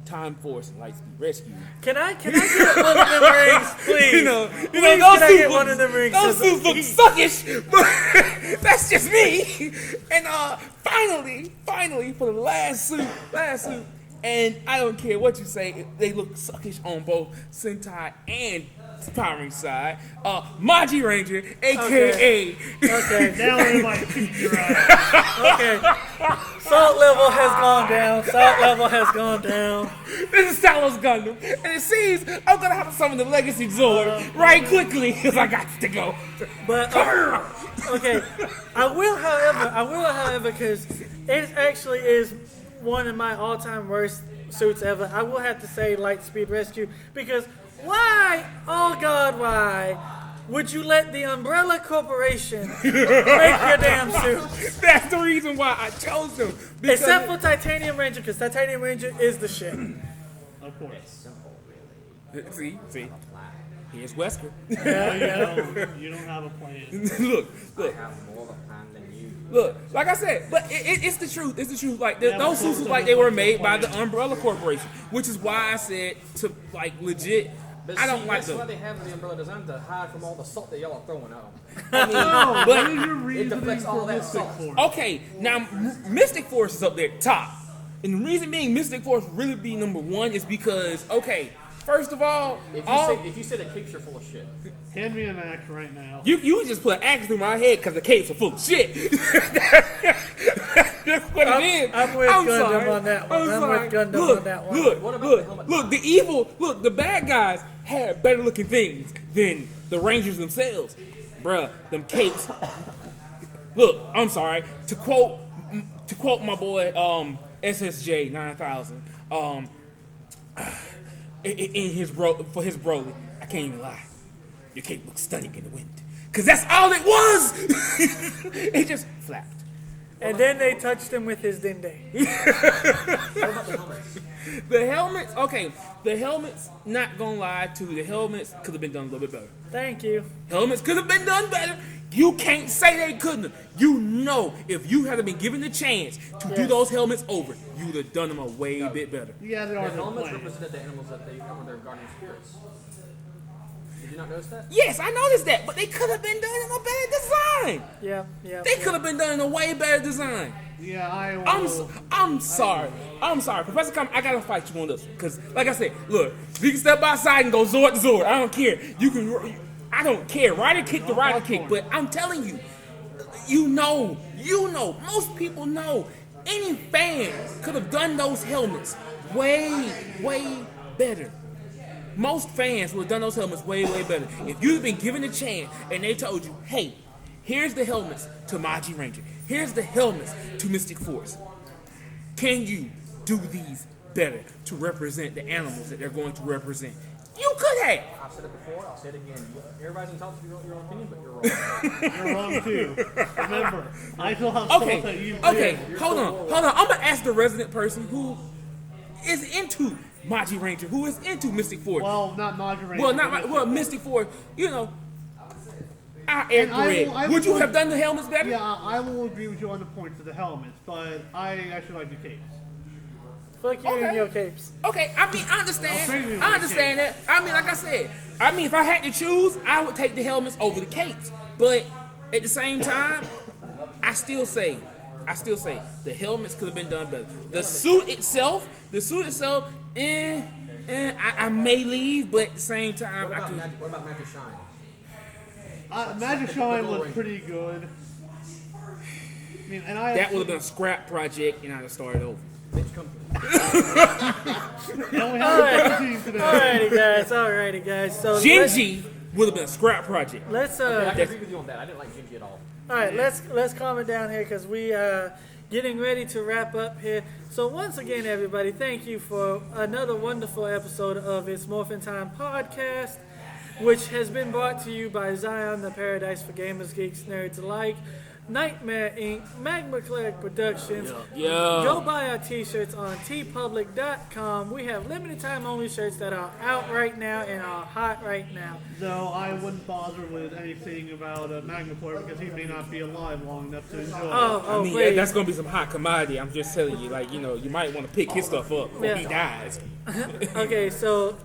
Time Force and Lightspeed Rescue. Can I get one of them rings, please? You know, Please, those can I suits get look, one of them rings? those suits look suckish, but that's just me. And finally, for the last suit, and I don't care what you say, they look suckish on both Sentai and Power Ranger side. Maji Ranger, aka Okay. Now we might keep your eye. Okay. Salt level has gone down. this is Talos Gundam, and it seems I'm gonna have to summon the Legacy Zord right quickly because I got to go. But okay, I will, however, because it actually is one of my all-time worst suits ever. I will have to say Lightspeed Rescue, because why? Oh God, why would you let the Umbrella Corporation make your damn suit? That's the reason why I chose them. because- Except for Titanium Ranger, because Titanium Ranger is the shit. Of course. See, here's Wesker. You don't have a plan. look. I have more of a plan than you. Look, like I said, but it's the truth. It's the truth. Like Yeah, those but suits look like they were made by the Umbrella Corporation, which is why I said to like legit. But I don't see, like that's why them. they have the umbrella design to hide from all the salt that y'all are throwing at them. I mean, No, but what is your reasoning deflects all for that Mystic salt. Force? okay, now Mystic Force is up there top, and the reason being Mystic Force really be number one is because first of all, If you say the capes are full of shit, Hand me an axe right now. you just put an axe through my head because the capes are full of shit. That's what it is. I'm with Gundam sorry. on that one. I'm sorry. with Gundam Look, on that one. Look, What about the helmet? look, the bad guys had better looking things than the Rangers themselves. Bruh, them capes. Look, I'm sorry. To quote my boy SSJ 9000, in his Broly, I can't even lie. Your cape looks stunning in the wind. Cause that's all it was. It just flapped. And then they touched him with his dende. what about the helmets? The helmets, not gonna lie to you, the helmets could have been done a little bit better. Thank you. Helmets could have been done better. You can't say they couldn't have. You know, if you had been given the chance to do Yes. those helmets over, you'd have done them a way bit better. Yeah, there The are no helmets plans. represented the animals that they were their guardian spirits. Did you not notice that? Yes, I noticed that, but they could have been done in a better design. Yeah. They could have been done in a way better design. Yeah, I will. I'm sorry. Professor Kamen, I gotta fight you on this one. Because, like I said, look, we can step outside and go Zord to Zord. I don't care. I don't care. Rider kick the rider kick. But I'm telling you, you know, most people know. Any fan could have done those helmets way, way better. Most fans would have done those helmets way, way better. If you'd been given a chance and they told you, hey, here's the helmets to Maji Ranger. Here's the helmets to Mystic Force. Can you do these better to represent the animals that they're going to represent? You could have. I've said it before, I'll say it again. Everybody's entitled to your own opinion, but you're wrong. You're wrong too. Remember, I still have thoughts that you Okay, did. hold on. I'm gonna ask the resident person who is into Maji Ranger, who is into Mystic Force. Well, not Marjorie. Mystic Force. You know, Eric Red. Would you have done the helmets better? Yeah, I will agree with you on the points of the helmets, but I actually like the capes. Fuck you Okay. and your capes. Okay, I mean, I understand. I'll I understand that. I mean, like I said, if I had to choose, I would take the helmets over the capes. But at the same time, I still say the helmets could have been done better. The suit itself, I may leave, but at the same time, I could. What about Magic Shine? Magic Shine was pretty good. I mean, and That would have been a scrap project, and I'd have started over. Bitch, come to me. I only have 13 today. Alrighty, guys. So Gingy would have been a scrap project. let's I can agree with you on that. I didn't like Gingy at all. all right, let's calm it down here because we getting ready to wrap up here. So once again, everybody, thank you for another wonderful episode of It's Morphin Time podcast, which has been brought to you by Zion, the paradise for gamers, geeks, nerds alike. Nightmare Inc., Magma Cleric Productions. Yeah. Go buy our t-shirts on tpublic.com. We have limited time only shirts that are out right now and are hot right now. Though I wouldn't bother with anything about Magma Cleric because he may not be alive long enough to enjoy it. Oh, I mean, please. that's gonna be some hot commodity. I'm just telling you, like, you might want to pick his stuff up before he Yeah. dies. Okay, so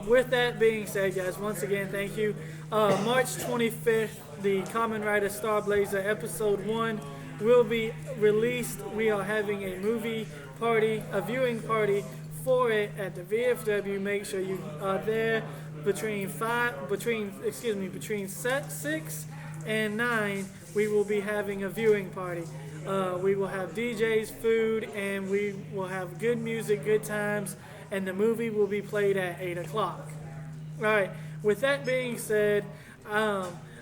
with that being said, guys, once again, thank you. March 25th, the Kamen Rider Star Blazer Episode 1 will be released. We are having a movie party, a viewing party for it at the VFW. Make sure you are there between 6 and 9. We will be having a viewing party. We will have DJs, food, and we will have good music, good times, and the movie will be played at 8 o'clock. All right, with that being said,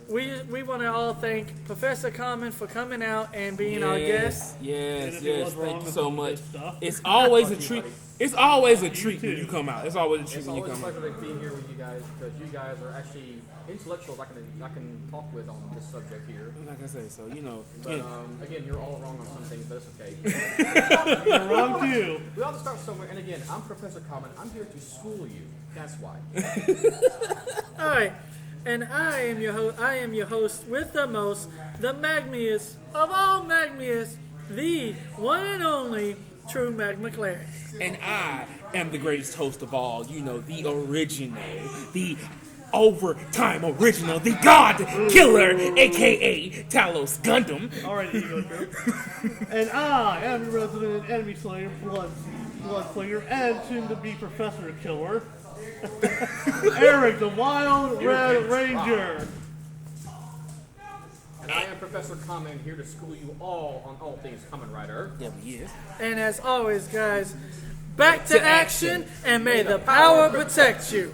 we want to all thank Professor Kamen for coming out and being our guest. Yes, And if it yes. was wrong Thank you with so some of much. this stuff. It's always a treat. It's always a treat when too. you come out. It's always a treat It's when you always a come out. pleasure to be here with you guys because you guys are actually intellectuals I can talk with on this subject here. Like I say, so But again, you're all wrong on some things, but it's okay. You're wrong too. We all have to start somewhere. And again, I'm Professor Common. I'm here to school you. That's why. All right, and I am your host with the most, the magmiest of all magmiest, the one and only true Magma Cleric. and I am the greatest host of all. The original, the overtime original, the God Killer, aka Talos Gundam. Alright, Ego Trip. And I am your resident enemy slayer, Bloodslinger, and soon to be Professor Killer, Eric the Wild Red Ranger. And I am Professor Common here to school you all on all things Kamen Rider. There he is. And as always, guys, back to action, and may the power protect you.